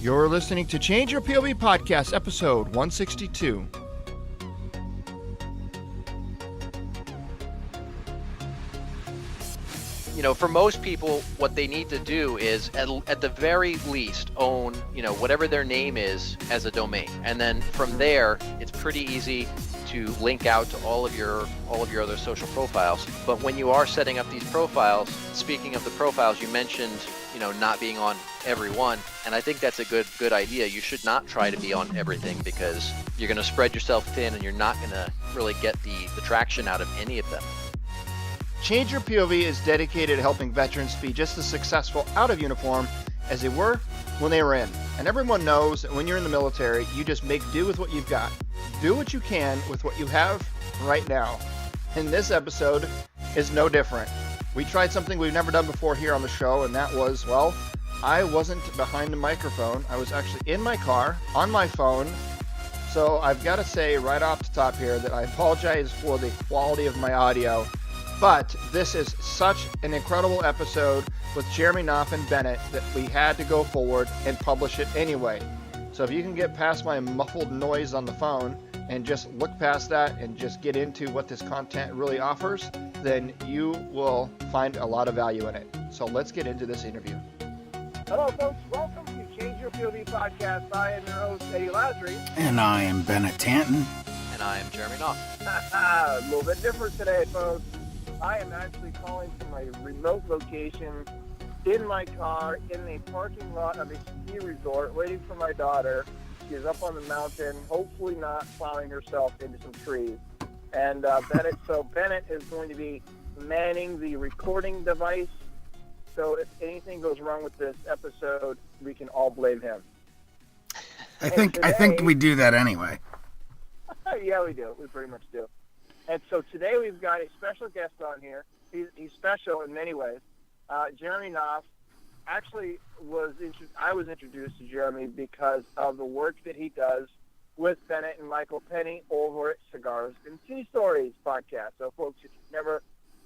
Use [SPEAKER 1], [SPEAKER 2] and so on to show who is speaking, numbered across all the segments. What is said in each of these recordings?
[SPEAKER 1] You're listening to Change Your POV Podcast, episode 162.
[SPEAKER 2] You know, for most people, what they need to do is, at the very least, own, whatever their name is as a domain. And then from there, it's pretty easy to link out to all of your other social profiles. But when you are setting up these profiles, speaking of the profiles, you mentioned, not being on every one. And I think that's a good idea. You should not try to be on everything, because you're going to spread yourself thin and you're not going to really get the traction out of any of them.
[SPEAKER 1] Change Your POV is dedicated to helping veterans be just as successful out of uniform as they were when they were in. And everyone knows that when you're in the military, you just make do with what you've got. Do what you can with what you have right now. And this episode is no different. We tried something we've never done before here on the show, and that was, I wasn't behind the microphone. I was actually in my car, on my phone. So I've got to say right off the top here that I apologize for the quality of my audio. But this is such an incredible episode with Jeremy, Knauff, and Bennett that we had to go forward and publish it anyway. So if you can get past my muffled noise on the phone and just look past that and just get into what this content really offers, then you will find a lot of value in it. So let's get into this interview.
[SPEAKER 3] Hello, folks. Welcome to Change Your POV Podcast. I am your host, Eddie Lasry.
[SPEAKER 4] And I am Bennett Tanton.
[SPEAKER 2] And I am Jeremy Knauff.
[SPEAKER 3] A little bit different today, folks. I am actually calling from my remote location in my car in the parking lot of a ski resort waiting for my daughter. She is up on the mountain, hopefully not plowing herself into some trees. And Bennett is going to be manning the recording device. So if anything goes wrong with this episode, we can all blame him.
[SPEAKER 4] I think we do that anyway.
[SPEAKER 3] Yeah, we do. We pretty much do. And so today we've got a special guest on here. He's special in many ways. Jeremy Knauff. Actually, I was introduced to Jeremy because of the work that he does with Bennett and Michael Penny over at Cigars and Sea Stories podcast. So, folks, if you've never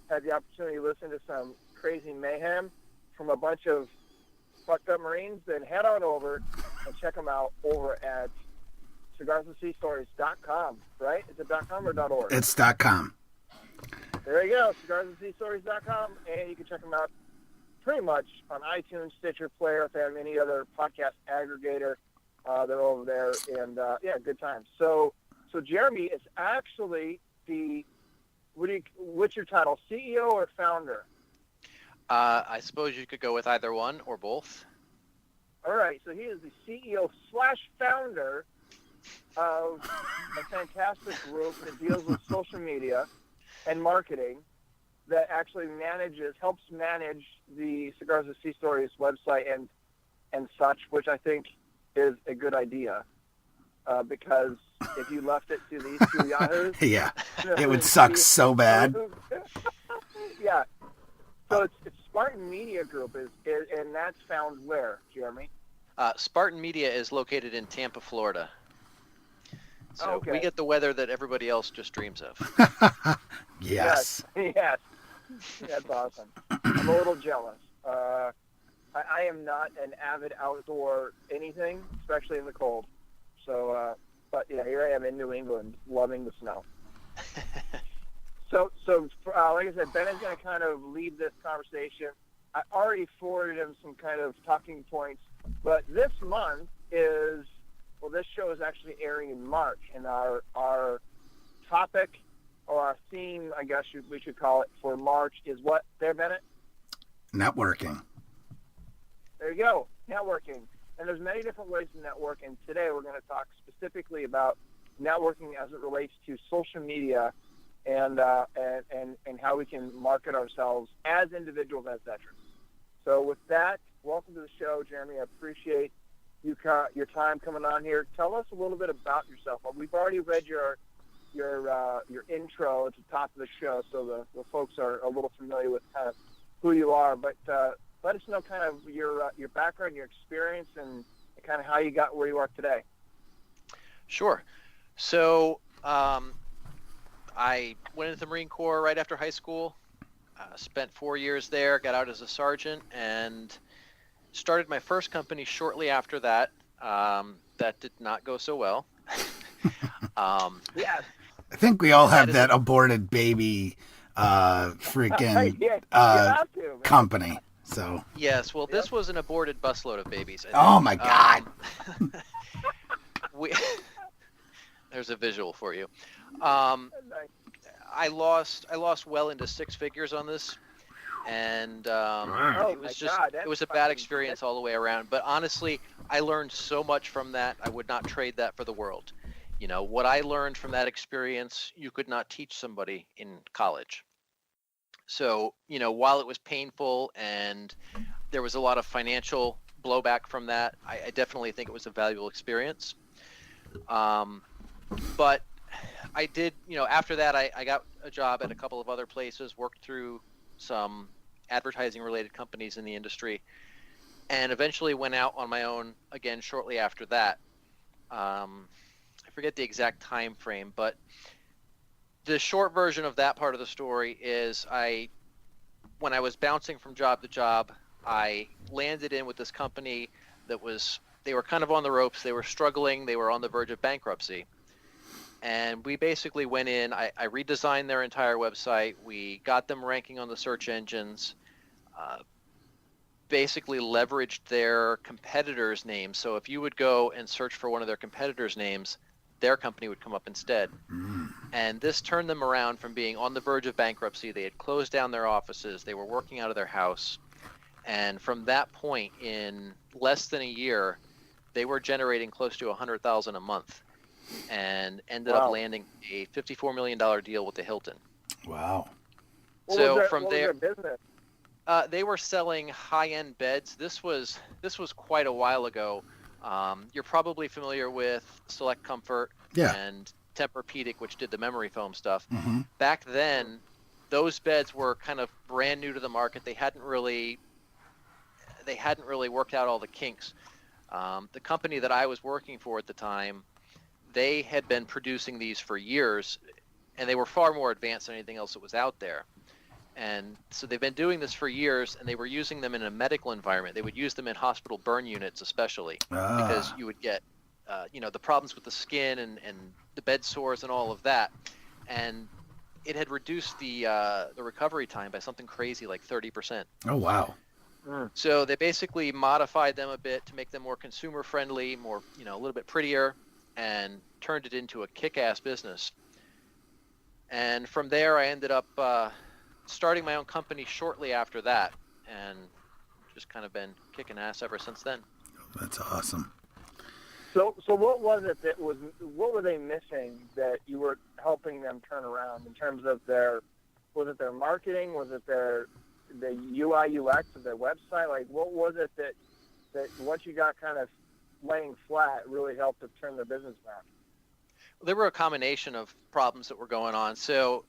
[SPEAKER 3] had the opportunity to listen to some crazy mayhem from a bunch of fucked up Marines, then head on over and check them out over at cigarsandseastories.com, right? Is it .com or .org?
[SPEAKER 4] It's .com.
[SPEAKER 3] There you go, cigarsandseastories.com, and you can check them out pretty much on iTunes, Stitcher, Player, if they have any other podcast aggregator. They're over there, and good times. So Jeremy is actually what's your title, CEO or founder?
[SPEAKER 2] I suppose you could go with either one or both.
[SPEAKER 3] All right, so he is the CEO/founder of a fantastic group that deals with social media and marketing that actually helps manage the Cigars and Sea Stories website and such, which I think is a good idea because if you left it to these two yahoos,
[SPEAKER 4] yeah, it would suck so bad.
[SPEAKER 3] Yeah, so it's Spartan Media Group and that's found where, Jeremy?
[SPEAKER 2] Spartan Media is located in Tampa, Florida. So
[SPEAKER 3] okay.
[SPEAKER 2] We get the weather that everybody else just dreams of.
[SPEAKER 4] Yes.
[SPEAKER 3] Yes. That's awesome. I'm a little jealous. I am not an avid outdoor anything, especially in the cold. So, but yeah, here I am in New England, loving the snow. So like I said, Ben is going to kind of lead this conversation. I already forwarded him some kind of talking points, but this month this show is actually airing in March, and our topic or our theme, I guess we should call it, for March is what there, Bennett?
[SPEAKER 4] Networking.
[SPEAKER 3] There you go, networking. And there's many different ways to network, and today we're going to talk specifically about networking as it relates to social media and how we can market ourselves as individuals, as veterans. So with that, welcome to the show, Jeremy. I appreciate your time coming on here. Tell us a little bit about yourself. Well, we've already read your intro at the top of the show, so the folks are a little familiar with kind of who you are. But let us know kind of your background, your experience, and kind of how you got where you are today.
[SPEAKER 2] Sure. So I went into the Marine Corps right after high school. Spent 4 years there, got out as a sergeant, and started my first company shortly after that, That did not go so well.
[SPEAKER 3] Yes.
[SPEAKER 4] I think we all have
[SPEAKER 2] is
[SPEAKER 4] that aborted baby freaking
[SPEAKER 3] Yeah, you have to, man.
[SPEAKER 4] company. So,
[SPEAKER 2] Yes, well, this was an aborted busload of babies. I
[SPEAKER 4] oh
[SPEAKER 2] think.
[SPEAKER 4] my God.
[SPEAKER 2] We there's a visual for you. I lost well into six figures on this, and
[SPEAKER 3] Oh
[SPEAKER 2] it was
[SPEAKER 3] my
[SPEAKER 2] just
[SPEAKER 3] God,
[SPEAKER 2] it was a
[SPEAKER 3] that's
[SPEAKER 2] bad
[SPEAKER 3] fucking-
[SPEAKER 2] experience all the way around. But honestly, I learned so much from that. I would not trade that for the world. You know, what I learned from that experience, you could not teach somebody in college. So, you know, while it was painful and there was a lot of financial blowback from that, I definitely think it was a valuable experience. But I did, you know, after that, I got a job at a couple of other places, worked through some advertising related companies in the industry, and eventually went out on my own again shortly after that. I forget the exact time frame, but the short version of that part of the story is when I was bouncing from job to job, I landed in with this company they were kind of on the ropes. They were struggling. They were on the verge of bankruptcy. And we basically went in, I redesigned their entire website. We got them ranking on the search engines, basically leveraged their competitors' names. So if you would go and search for one of their competitors' names, their company would come up instead. And this turned them around from being on the verge of bankruptcy. They had closed down their offices. They were working out of their house. And from that point, in less than a year, they were generating close to $100,000 a month, and ended up landing a $54 million deal with the Hilton.
[SPEAKER 4] Wow.
[SPEAKER 3] What
[SPEAKER 2] So
[SPEAKER 3] was
[SPEAKER 2] from
[SPEAKER 3] their
[SPEAKER 2] there,
[SPEAKER 3] business?
[SPEAKER 2] they were selling high-end beds. This was quite a while ago. You're probably familiar with Select Comfort and Tempur-Pedic, which did the memory foam stuff.
[SPEAKER 4] Mm-hmm.
[SPEAKER 2] Back then, those beds were kind of brand new to the market. They hadn't really worked out all the kinks. The company that I was working for at the time, they had been producing these for years, and they were far more advanced than anything else that was out there. And so they've been doing this for years, and they were using them in a medical environment. They would use them in hospital burn units, especially because you would get, the problems with the skin and the bed sores and all of that. And it had reduced the recovery time by something crazy like 30%.
[SPEAKER 4] Oh, wow.
[SPEAKER 2] So they basically modified them a bit to make them more consumer friendly, more, a little bit prettier, and turned it into a kick-ass business. And from there, I ended up starting my own company shortly after that, and just kind of been kicking ass ever since then.
[SPEAKER 4] That's awesome.
[SPEAKER 3] So what was it what were they missing that you were helping them turn around in terms of was it their marketing? Was it the UI UX of their website? Like, what was it that once you got kind of laying flat really helped to turn their business back?
[SPEAKER 2] There were a combination of problems that were going on. So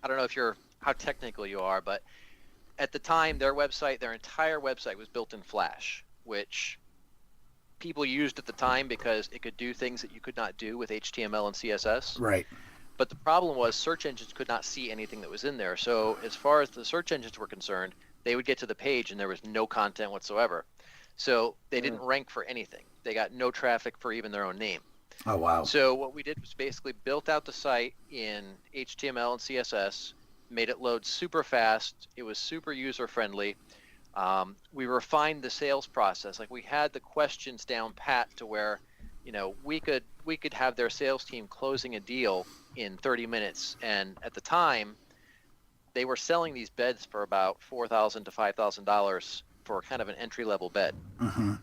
[SPEAKER 2] I don't know how technical you are, but at the time, their entire website was built in Flash, which people used at the time because it could do things that you could not do with HTML and CSS.
[SPEAKER 4] Right.
[SPEAKER 2] But the problem was search engines could not see anything that was in there. So as far as the search engines were concerned, they would get to the page and there was no content whatsoever. So they didn't rank for anything. They got no traffic for even their own name.
[SPEAKER 4] Oh, wow.
[SPEAKER 2] So what we did was basically built out the site in HTML and CSS, made it load super fast. It was super user friendly. We refined the sales process. Like, we had the questions down pat to where, we could have their sales team closing a deal in 30 minutes. And at the time, they were selling these beds for about $4,000 to $5,000 for kind of an entry-level bed.
[SPEAKER 4] Mm-hmm.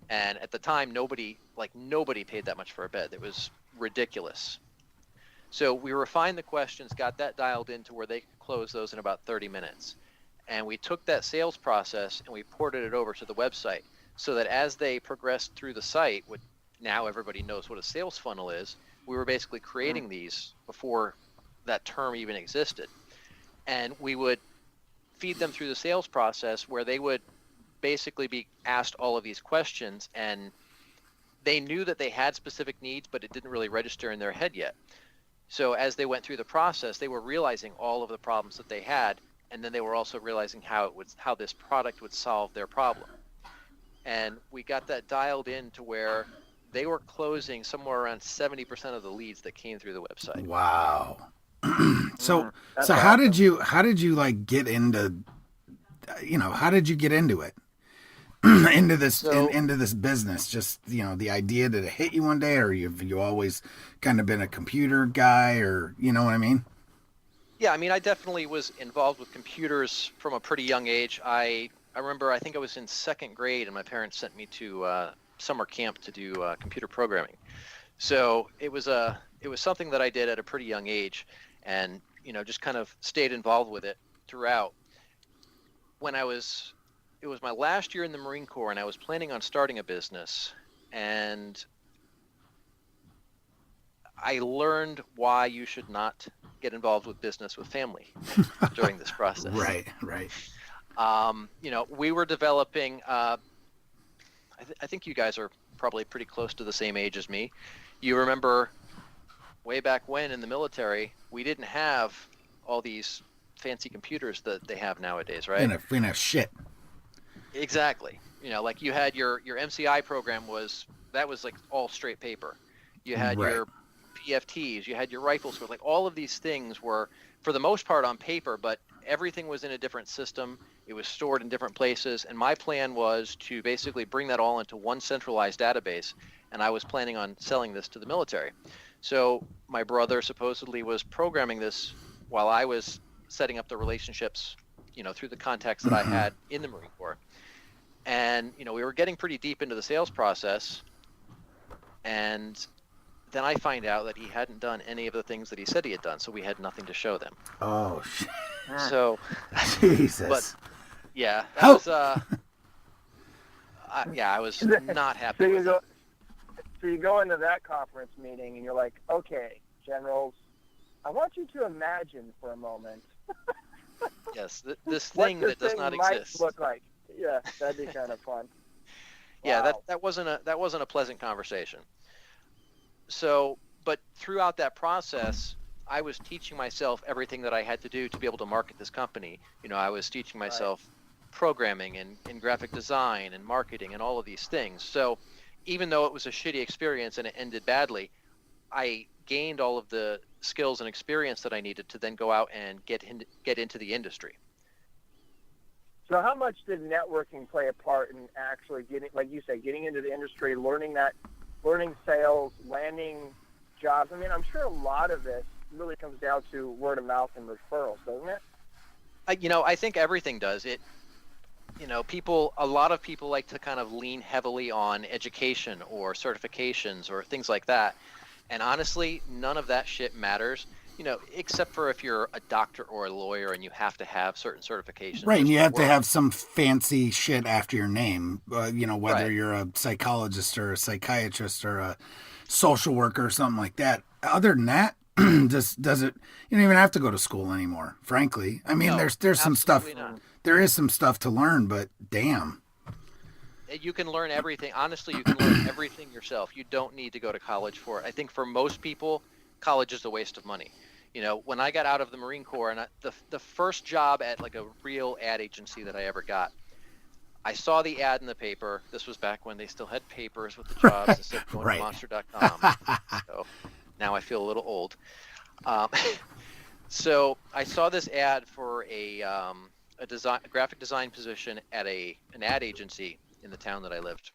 [SPEAKER 2] And at the time, nobody paid that much for a bed. It was ridiculous. So we refined the questions, got that dialed in to where they could close those in about 30 minutes. And we took that sales process and we ported it over to the website so that as they progressed through the site, now everybody knows what a sales funnel is. We were basically creating these before that term even existed. And we would feed them through the sales process where they would basically be asked all of these questions, and they knew that they had specific needs, but it didn't really register in their head yet. So as they went through the process, they were realizing all of the problems that they had, and then they were also realizing how this product would solve their problem. and we got that dialed in to where they were closing somewhere around 70% of the leads that came through the website.
[SPEAKER 4] Wow. So
[SPEAKER 3] That's
[SPEAKER 4] so how
[SPEAKER 3] awesome.
[SPEAKER 4] did you like get into, how did you get into it? into this
[SPEAKER 2] So-
[SPEAKER 4] into this business? Just, the idea, did it hit you one day, or you always kind of been a computer guy, or you know what I mean?
[SPEAKER 2] Yeah, I mean, I definitely was involved with computers from a pretty young age. I remember, I think I was in second grade, and my parents sent me to summer camp to do computer programming. So it was something that I did at a pretty young age, and just kind of stayed involved with it throughout. It was my last year in the Marine Corps, and I was planning on starting a business, and I learned why you should not get involved with business with family during this process.
[SPEAKER 4] Right.
[SPEAKER 2] We were developing. I think you guys are probably pretty close to the same age as me. You remember way back when in the military, we didn't have all these fancy computers that they have nowadays, right?
[SPEAKER 4] In a shit.
[SPEAKER 2] Exactly. Like you had your MCI program was like all straight paper. You had
[SPEAKER 4] Right.
[SPEAKER 2] your PFTs, you had your rifle score, like all of these things were for the most part on paper, but everything was in a different system. It was stored in different places, and my plan was to basically bring that all into one centralized database, and I was planning on selling this to the military. So my brother supposedly was programming this while I was setting up the relationships, through the contacts that I had in the Marine Corps. And, we were getting pretty deep into the sales process, and then I find out that he hadn't done any of the things that he said he had done, so we had nothing to show them.
[SPEAKER 4] Oh shit.
[SPEAKER 2] So,
[SPEAKER 4] Jesus.
[SPEAKER 2] but yeah, that
[SPEAKER 4] How-
[SPEAKER 2] was I was not happy
[SPEAKER 3] So
[SPEAKER 2] with it.
[SPEAKER 3] you go into that conference meeting and you're like, okay, generals, I want you to imagine for a moment
[SPEAKER 2] Yes, this
[SPEAKER 3] what
[SPEAKER 2] thing
[SPEAKER 3] this
[SPEAKER 2] that does
[SPEAKER 3] thing
[SPEAKER 2] not
[SPEAKER 3] might
[SPEAKER 2] exist.
[SPEAKER 3] look like. Yeah, that'd be kind of fun.
[SPEAKER 2] Yeah,
[SPEAKER 3] Wow.
[SPEAKER 2] that wasn't a pleasant conversation. So, but throughout that process, I was teaching myself everything that I had to do to be able to market this company. I was teaching myself programming and graphic design and marketing and all of these things. So even though it was a shitty experience and it ended badly, I gained all of the skills and experience that I needed to then go out and get into the industry.
[SPEAKER 3] So how much did networking play a part in actually getting, like you say, getting into the industry, learning sales, landing jobs? I mean, I'm sure a lot of this really comes down to word of mouth and referrals, doesn't it?
[SPEAKER 2] I think everything does. A lot of people like to kind of lean heavily on education or certifications or things like that. And honestly, none of that shit matters, except for if you're a doctor or a lawyer and you have to have certain certifications.
[SPEAKER 4] Right, and you have to
[SPEAKER 2] work.
[SPEAKER 4] have some fancy shit after your name, whether
[SPEAKER 2] Right.
[SPEAKER 4] you're a psychologist or a psychiatrist or a social worker or something like that. Other than that, just you don't even have to go to school anymore, frankly. I mean,
[SPEAKER 2] No,
[SPEAKER 4] there's some stuff,
[SPEAKER 2] absolutely not.
[SPEAKER 4] there is some stuff to learn, but damn.
[SPEAKER 2] You can learn everything. Honestly, you can learn everything yourself. You don't need to go to college for it. I think for most people, college is a waste of money. When I got out of the Marine Corps, and the first job at like a real ad agency that I ever got, I saw the ad in the paper. This was back when they still had papers with the jobs instead of going
[SPEAKER 4] Right.
[SPEAKER 2] to monster.com. So now I feel a little old. So I saw this ad for a graphic design position at an ad agency in the town that I lived.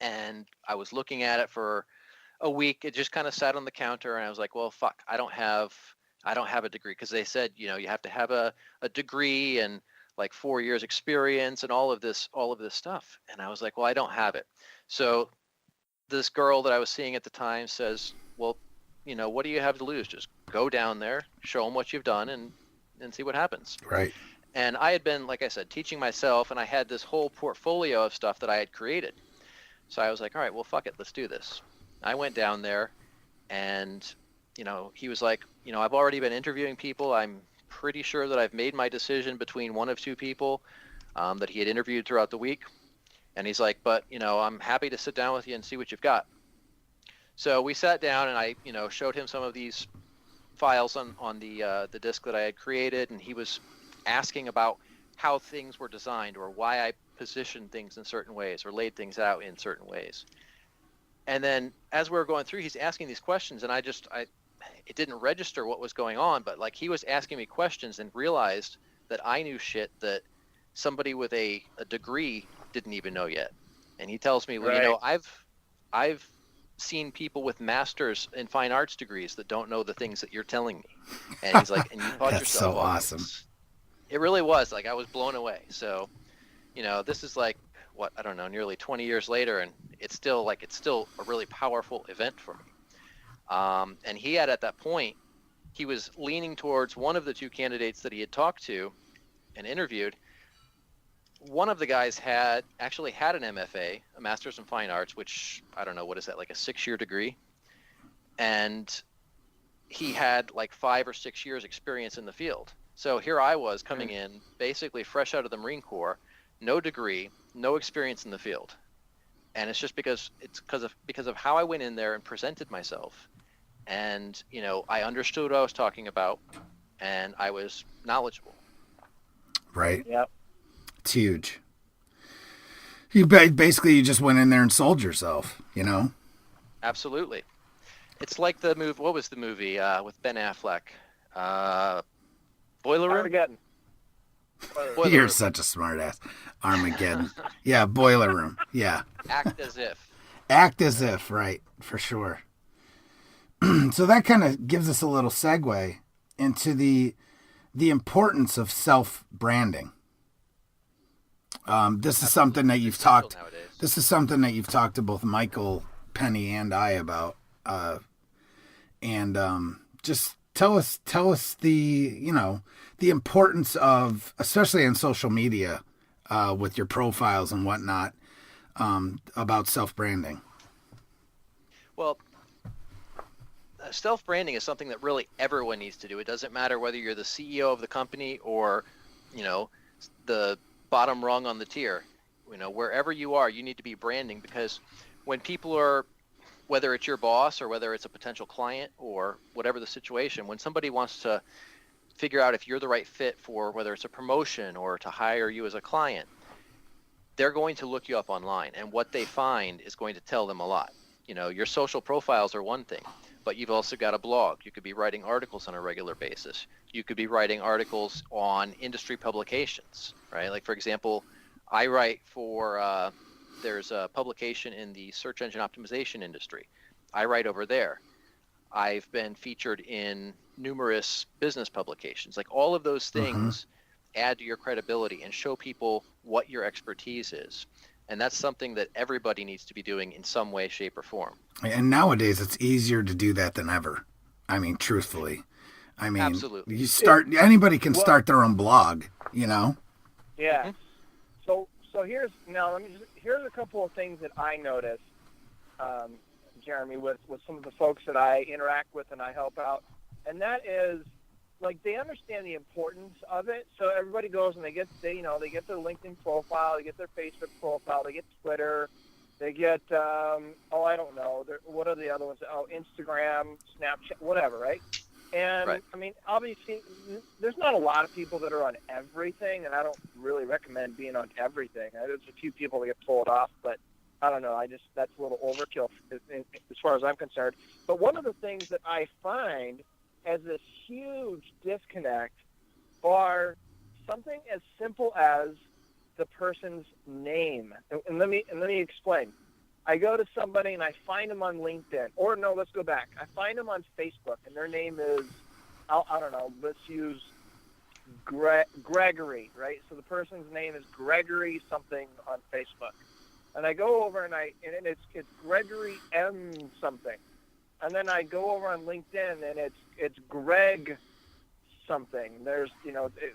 [SPEAKER 2] And I was looking at it for a week. It just kind of sat on the counter, and I was like, well, fuck, I don't have a degree, because they said, you have to have a degree and like 4 years experience and all of this stuff. And I was like, well, I don't have it. So this girl that I was seeing at the time says, well, what do you have to lose? Just go down there, show them what you've done, and see what happens.
[SPEAKER 4] Right.
[SPEAKER 2] And I had been, like I said, teaching myself, and I had this whole portfolio of stuff that I had created. So I was like, all right, well, fuck it, let's do this. I went down there, and, he was like, I've already been interviewing people. I'm pretty sure that I've made my decision between one of two people that he had interviewed throughout the week. And he's like, but, I'm happy to sit down with you and see what you've got. So we sat down, and I, showed him some of these files on the disk that I had created, and he was asking about how things were designed or why I positioned things in certain ways or laid things out in certain ways. And then as we were going through, he's asking these questions, and it didn't register what was going on, but like he was asking me questions and realized that I knew shit that somebody with a degree didn't even know yet. And he tells me, well, you know, I've seen people with masters in fine arts degrees that don't know the things that you're telling me. And he's like, and you taught
[SPEAKER 4] That's
[SPEAKER 2] yourself.
[SPEAKER 4] so awesome.
[SPEAKER 2] It really was. Like, I was blown away. So, you know, this is like, what, I don't know, nearly 20 years later, and it's still a really powerful event for me. And he had, at that point, he was leaning towards one of the two candidates that he had talked to and interviewed. One of the guys actually had an MFA, a Master's in Fine Arts, which, I don't know, what is that, like a 6-year degree? And he had like 5 or 6 years experience in the field. So here I was coming in basically fresh out of the Marine Corps, no degree, no experience in the field. And it's just because of how I went in there and presented myself. And, you know, I understood what I was talking about, and I was knowledgeable.
[SPEAKER 4] Right.
[SPEAKER 3] Yep.
[SPEAKER 4] It's huge. You basically just went in there and sold yourself, you know?
[SPEAKER 2] Absolutely. It's like the movie, what was the movie with Ben Affleck? Boiler Room?
[SPEAKER 3] Armageddon.
[SPEAKER 4] You're
[SPEAKER 2] Room.
[SPEAKER 4] such a smart ass. Armageddon. Yeah, Boiler Room. Yeah.
[SPEAKER 2] Act as if.
[SPEAKER 4] Act as if, right, for sure. So that kind of gives us a little segue into the importance of self-branding. This is something that you've talked.
[SPEAKER 2] Nowadays.
[SPEAKER 4] This is something that you've talked to both Michael, Penny, and I about. Just tell us the importance of, especially on social media, with your profiles and whatnot, about self-branding.
[SPEAKER 2] Well, self-branding is something that really everyone needs to do. It doesn't matter whether you're the CEO of the company or, you know, the bottom rung on the tier. You know, wherever you are, you need to be branding, because when people are, whether it's your boss or whether it's a potential client or whatever the situation, when somebody wants to figure out if you're the right fit for whether it's a promotion or to hire you as a client, they're going to look you up online, and what they find is going to tell them a lot. You know, your social profiles are one thing, but you've also got a blog. You could be writing articles on a regular basis. You could be writing articles on industry publications, right? Like, for example, I write for, there's a publication in the search engine optimization industry. I write over there. I've been featured in numerous business publications. Like, all of those things add to your credibility and show people what your expertise is. And that's something that everybody needs to be doing in some way, shape, or form.
[SPEAKER 4] And nowadays, it's easier to do that than ever. I mean, truthfully. I mean,
[SPEAKER 2] absolutely.
[SPEAKER 4] Anybody can start their own blog, you know?
[SPEAKER 3] Yeah. So here's a couple of things that I noticed, Jeremy, with some of the folks that I interact with and I help out. And that is, like, they understand the importance of it. So everybody goes and they get their LinkedIn profile, they get their Facebook profile, they get Twitter, they get I don't know, what are the other ones? Oh, Instagram, Snapchat, whatever, right? And
[SPEAKER 2] right.
[SPEAKER 3] I mean, obviously, there's not a lot of people that are on everything, and I don't really recommend being on everything. There's a few people that get pulled off, but I don't know. That's a little overkill as far as I'm concerned. But one of the things that I find as this huge disconnect are something as simple as the person's name. And let me explain. I go to somebody and I find them on LinkedIn, or no, let's go back. I find them on Facebook, and their name is, I don't know, let's use Gregory, right? So the person's name is Gregory something on Facebook. And I go over and it's Gregory M something. And then I go over on LinkedIn and it's Greg something. There's,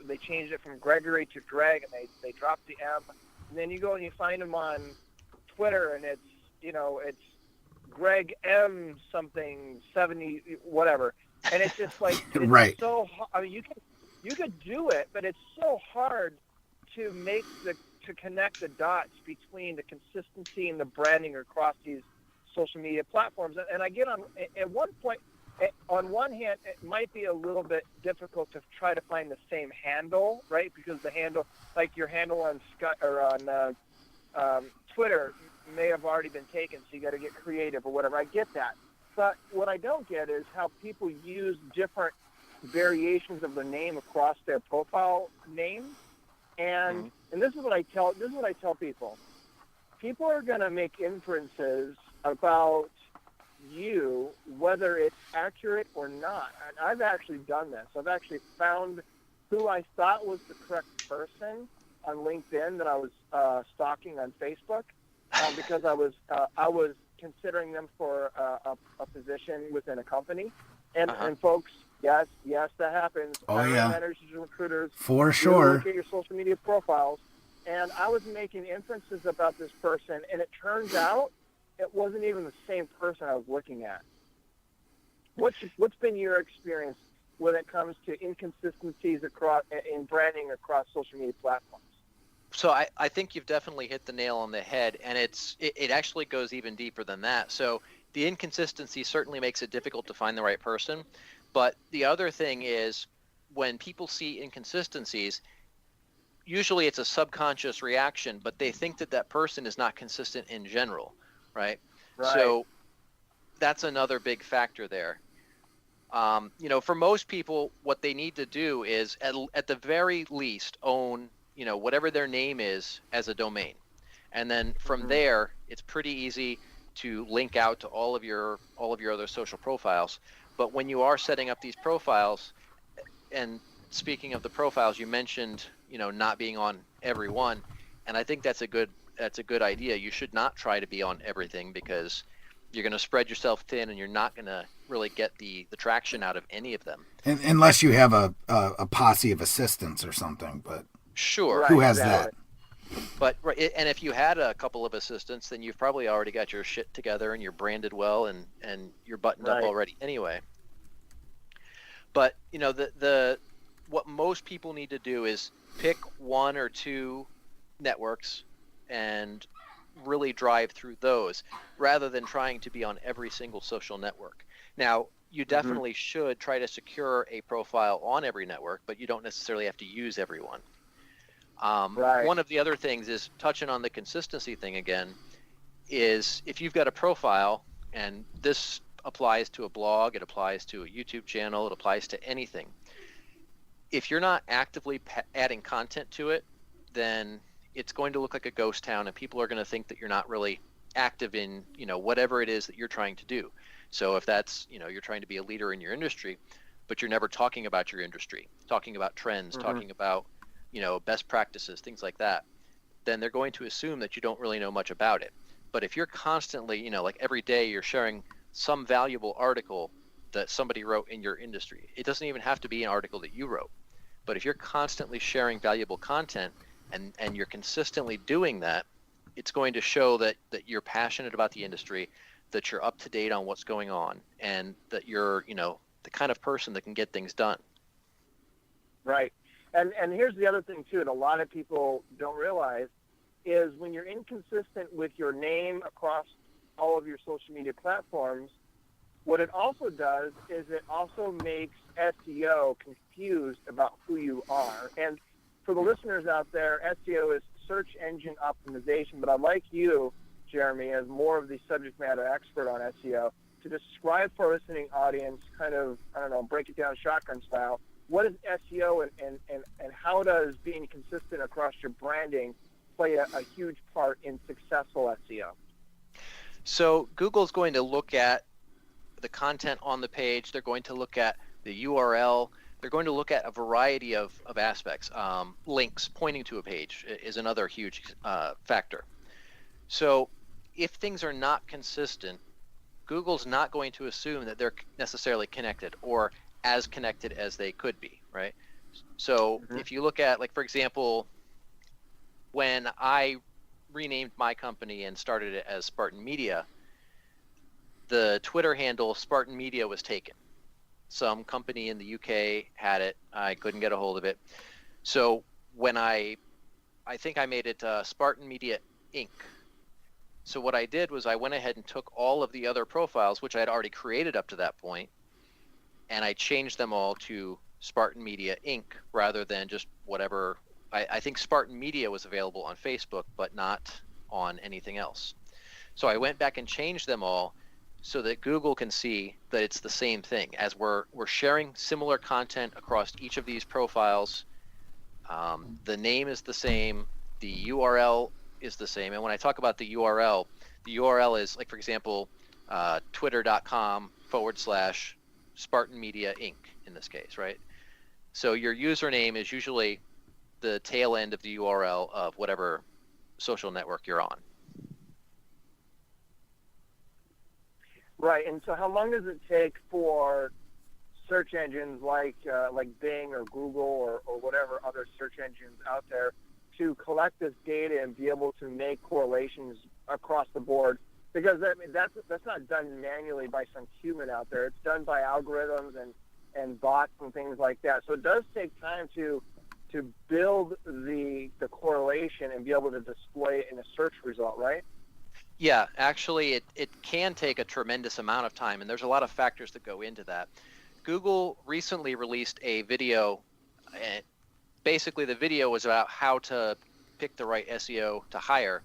[SPEAKER 3] they changed it from Gregory to Greg, and they dropped the M. And then you go and you find them on Twitter, and it's Greg M something 70 whatever. And it's just like, it's
[SPEAKER 4] right.
[SPEAKER 3] So I mean, you could do it, but it's so hard to connect the dots between the consistency and the branding across these social media platforms. And I get on, at one point, on one hand, it might be a little bit difficult to try to find the same handle, right? Because the handle, like your handle on Sky or on Twitter, may have already been taken, so you got to get creative or whatever. I get that, but what I don't get is how people use different variations of the name across their profile names, and this is what I tell people. People are going to make inferences about you, whether it's accurate or not. And I've actually done this. I've actually found who I thought was the correct person on LinkedIn that I was stalking on Facebook because I was considering them for a position within a company. And folks, yes, that happens.
[SPEAKER 4] Oh, yeah.
[SPEAKER 3] Managers and recruiters.
[SPEAKER 4] For sure.
[SPEAKER 3] Look at your social media profiles. And I was making inferences about this person, and it turns out it wasn't even the same person I was looking at. What's been your experience when it comes to inconsistencies in branding across social media platforms?
[SPEAKER 2] So I think you've definitely hit the nail on the head, and it actually goes even deeper than that. So the inconsistency certainly makes it difficult to find the right person, but the other thing is when people see inconsistencies, usually it's a subconscious reaction, but they think that person is not consistent in general, right? So that's another big factor there. For most people, what they need to do is at the very least own, whatever their name is as a domain. And then from there, it's pretty easy to link out to all of your other social profiles. But when you are setting up these profiles, and speaking of the profiles, you mentioned, not being on every one, and I think that's a good idea. You should not try to be on everything because you're going to spread yourself thin, and you're not going to really get the traction out of any of them.
[SPEAKER 4] Unless you have a posse of assistants or something, but
[SPEAKER 2] sure,
[SPEAKER 4] who has that?
[SPEAKER 2] But and if you had a couple of assistants, then you've probably already got your shit together and you're branded well and you're buttoned up already anyway. But what most people need to do is pick one or two networks and really drive through those rather than trying to be on every single social network. Now, you definitely should try to secure a profile on every network, but you don't necessarily have to use everyone. One of the other things is, touching on the consistency thing again, is if you've got a profile, and this applies to a blog, it applies to a YouTube channel, it applies to anything. If you're not actively adding content to it, then it's going to look like a ghost town, and people are going to think that you're not really active in, whatever it is that you're trying to do. So if that's, you're trying to be a leader in your industry, but you're never talking about your industry, talking about trends, talking about, best practices, things like that, then they're going to assume that you don't really know much about it. But if you're constantly, like every day you're sharing some valuable article that somebody wrote in your industry, it doesn't even have to be an article that you wrote. But if you're constantly sharing valuable content and you're consistently doing that, it's going to show that you're passionate about the industry, that you're up to date on what's going on, and that you're, the kind of person that can get things done.
[SPEAKER 3] Right. And here's the other thing, too, that a lot of people don't realize is when you're inconsistent with your name across all of your social media platforms, what it also does is it also makes SEO confused about who you are. And for the listeners out there, SEO is search engine optimization, but I'd like you, Jeremy, as more of the subject matter expert on SEO, to describe for our listening audience, kind of, break it down shotgun style. What is SEO and how does being consistent across your branding play a huge part in successful SEO?
[SPEAKER 2] So Google's going to look at the content on the page. They're going to look at the URL. They're going to look at a variety of aspects. Links pointing to a page is another huge factor. So if things are not consistent, Google's not going to assume that they're necessarily connected or as connected as they could be, right? So if you look at, like, for example, when I renamed my company and started it as Spartan Media, the Twitter handle Spartan Media was taken. Some company in the UK had it. I couldn't get a hold of it. So when I think I made it Spartan Media Inc. So what I did was I went ahead and took all of the other profiles, which I had already created up to that point, and I changed them all to Spartan Media Inc. rather than just whatever. I think Spartan Media was available on Facebook, but not on anything else. So I went back and changed them all so that Google can see that it's the same thing, as we're sharing similar content across each of these profiles. The name is the same, the URL is the same. And when I talk about the URL is, like, for example, twitter.com/Spartan Media Inc. in this case, right? So your username is usually the tail end of the URL of whatever social network you're on.
[SPEAKER 3] Right. And so how long does it take for search engines like Bing or Google or whatever other search engines out there to collect this data and be able to make correlations across the board? Because that's not done manually by some human out there. It's done by algorithms and bots and things like that. So it does take time to build the correlation and be able to display it in a search result, right?
[SPEAKER 2] Yeah, actually, it can take a tremendous amount of time, and there's a lot of factors that go into that. Google recently released a video, and basically the video was about how to pick the right SEO to hire.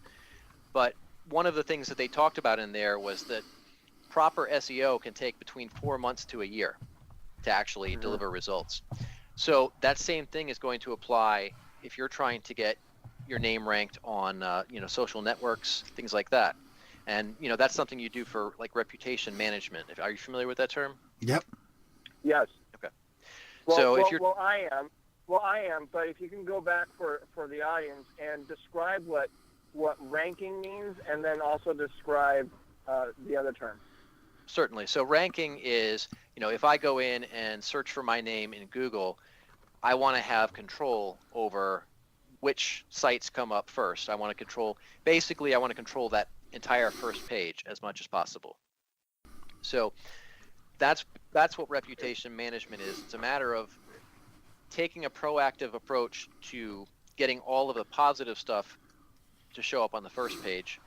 [SPEAKER 2] But one of the things that they talked about in there was that proper SEO can take between 4 months to a year to actually deliver results. So that same thing is going to apply if you're trying to get your name ranked on social networks, things like that. And that's something you do for, like, reputation management. Are you familiar with that term?
[SPEAKER 4] Yep.
[SPEAKER 3] Yes.
[SPEAKER 2] Okay.
[SPEAKER 3] Well,
[SPEAKER 2] if you're
[SPEAKER 3] I am. But if you can go back for the audience and describe what ranking means, and then also describe the other term.
[SPEAKER 2] Certainly. So ranking is, if I go in and search for my name in Google, I want to have control over which sites come up first. I want to control that entire first page as much as possible. So that's what reputation management is. It's a matter of taking a proactive approach to getting all of the positive stuff to show up on the first page.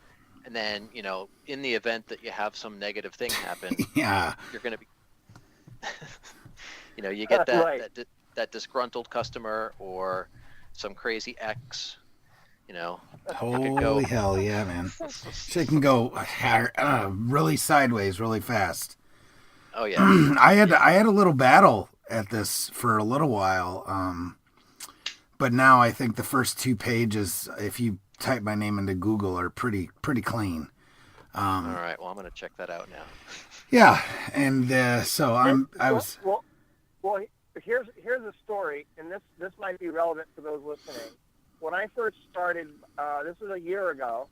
[SPEAKER 2] And then, in the event that you have some negative thing happen,
[SPEAKER 4] Yeah.
[SPEAKER 2] you're going to be, you get that,
[SPEAKER 3] Right.
[SPEAKER 2] that disgruntled customer or some crazy ex,
[SPEAKER 4] Holy hell, yeah, man. Shit can go really sideways really fast.
[SPEAKER 2] Oh yeah.
[SPEAKER 4] I had a little battle at this for a little while, but now I think the first 2 pages, if you type my name into Google, are pretty clean.
[SPEAKER 2] All right. Well, I'm going to check that out now.
[SPEAKER 4] Yeah, and so
[SPEAKER 3] Well, here's a story, and this might be relevant for those listening. When I first started, this was a year ago,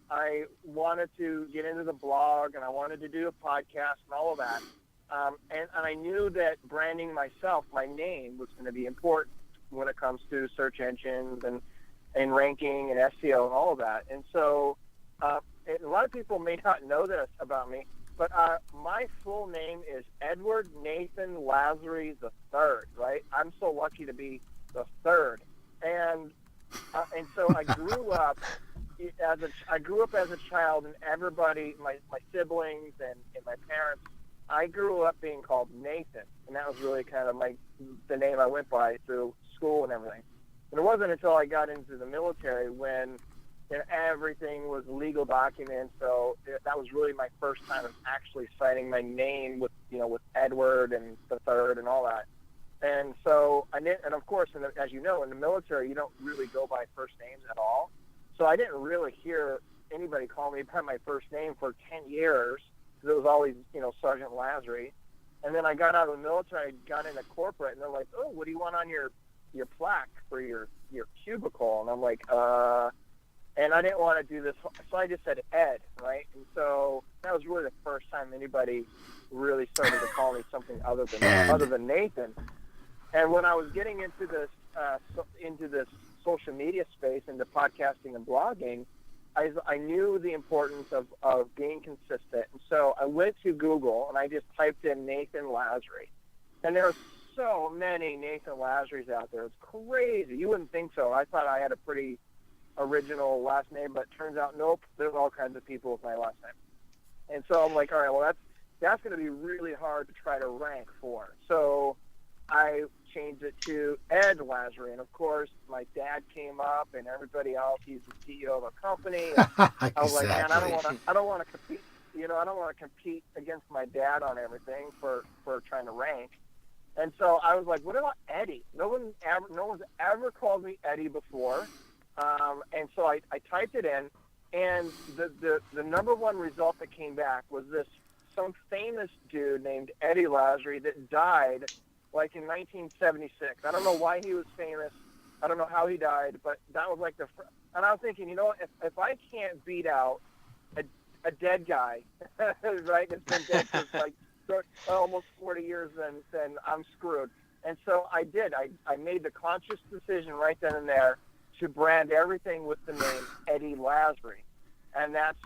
[SPEAKER 3] I wanted to get into the blog, and I wanted to do a podcast and all of that. And I knew that branding myself, my name, was going to be important when it comes to search engines and ranking and SEO and all of that. And so a lot of people may not know this about me, but my full name is Edward Nathan Lazary III, right? I'm so lucky to be the third. And so I grew up as a child, and everybody, my siblings and my parents, I grew up being called Nathan, and that was really kind of the name I went by through school and everything. And it wasn't until I got into the military when everything was legal documents. So that was really my first time of actually signing my name with Edward and the third and all that. And so and of course, as you know, in the military, you don't really go by first names at all. So I didn't really hear anybody call me by my first name for 10 years. Because it was always, Sergeant Lazary. And then I got out of the military, got into corporate, and they're like, "Oh, what do you want on your plaque for your cubicle?" And I'm like, and I didn't want to do this, so I just said Ed, right? And so that was really the first time anybody really started to call me something other than Nathan. And when I was getting into this social media space, into podcasting and blogging, I knew the importance of being consistent. And so I went to Google and I just typed in Nathan Lazary. And there are so many Nathan Lazaries out there. It's crazy. You wouldn't think so. I thought I had a pretty original last name, but it turns out, nope, there's all kinds of people with my last name. And so I'm like, all right, well, that's going to be really hard to try to rank for. So I changed it to Ed Lazary. And, of course, my dad came up and everybody else. He's the CEO of a company. And I was like, man, I don't want to compete. I don't want to compete against my dad on everything for trying to rank. And so I was like, what about Eddie? No one's ever called me Eddie before. And so I typed it in, and the number one result that came back was some famous dude named Eddie Lazary that died like in 1976. I don't know why he was famous. I don't know how he died, but that was like and I was thinking, if I can't beat out a dead guy, right, that's been dead for like almost 40 years, then I'm screwed. And so I did. I made the conscious decision right then and there to brand everything with the name Eddie Lazary. And that's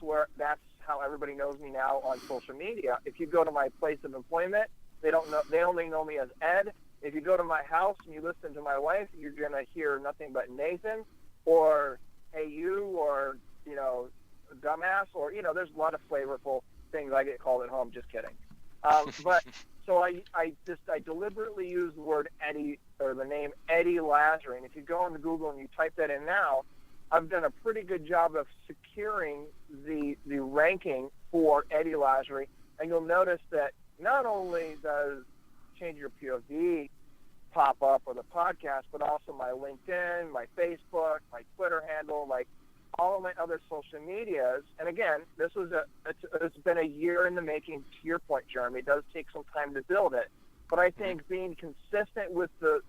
[SPEAKER 3] how everybody knows me now on social media. If you go to my place of employment, they only know me as Ed. If you go to my house and you listen to my wife, you're going to hear nothing but Nathan or hey you or, dumbass or, there's a lot of flavorful things I get called at home. Just kidding. But so I deliberately use the word Eddie or the name Eddie Lazary. And if you go into Google and you type that in now, I've done a pretty good job of securing the ranking for Eddie Lazary. And you'll notice that not only does Change Your POV pop up or the podcast, but also my LinkedIn, my Facebook, my Twitter handle, like all of my other social medias. And again, it's been a year in the making. To your point, Jeremy, it does take some time to build it. But I think being consistent with the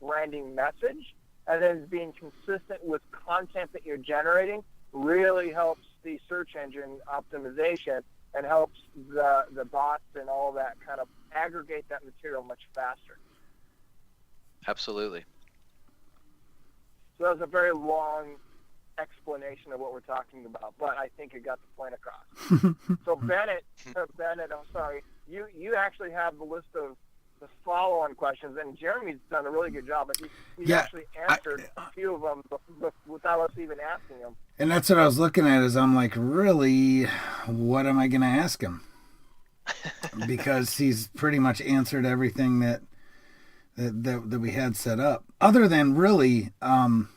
[SPEAKER 3] branding message and then being consistent with content that you're generating really helps the search engine optimization and helps the bots and all that kind of aggregate that material much faster.
[SPEAKER 2] Absolutely.
[SPEAKER 3] So that was a very long explanation of what we're talking about, but I think it got the point across. So Bennett, I'm sorry, you actually have the list of the follow-on questions, and Jeremy's done a really good job. But he's actually answered a few of them without us even asking him.
[SPEAKER 4] And that's what I was looking at. Is I'm like, really, what am I going to ask him? Because he's pretty much answered everything that we had set up, other than really. All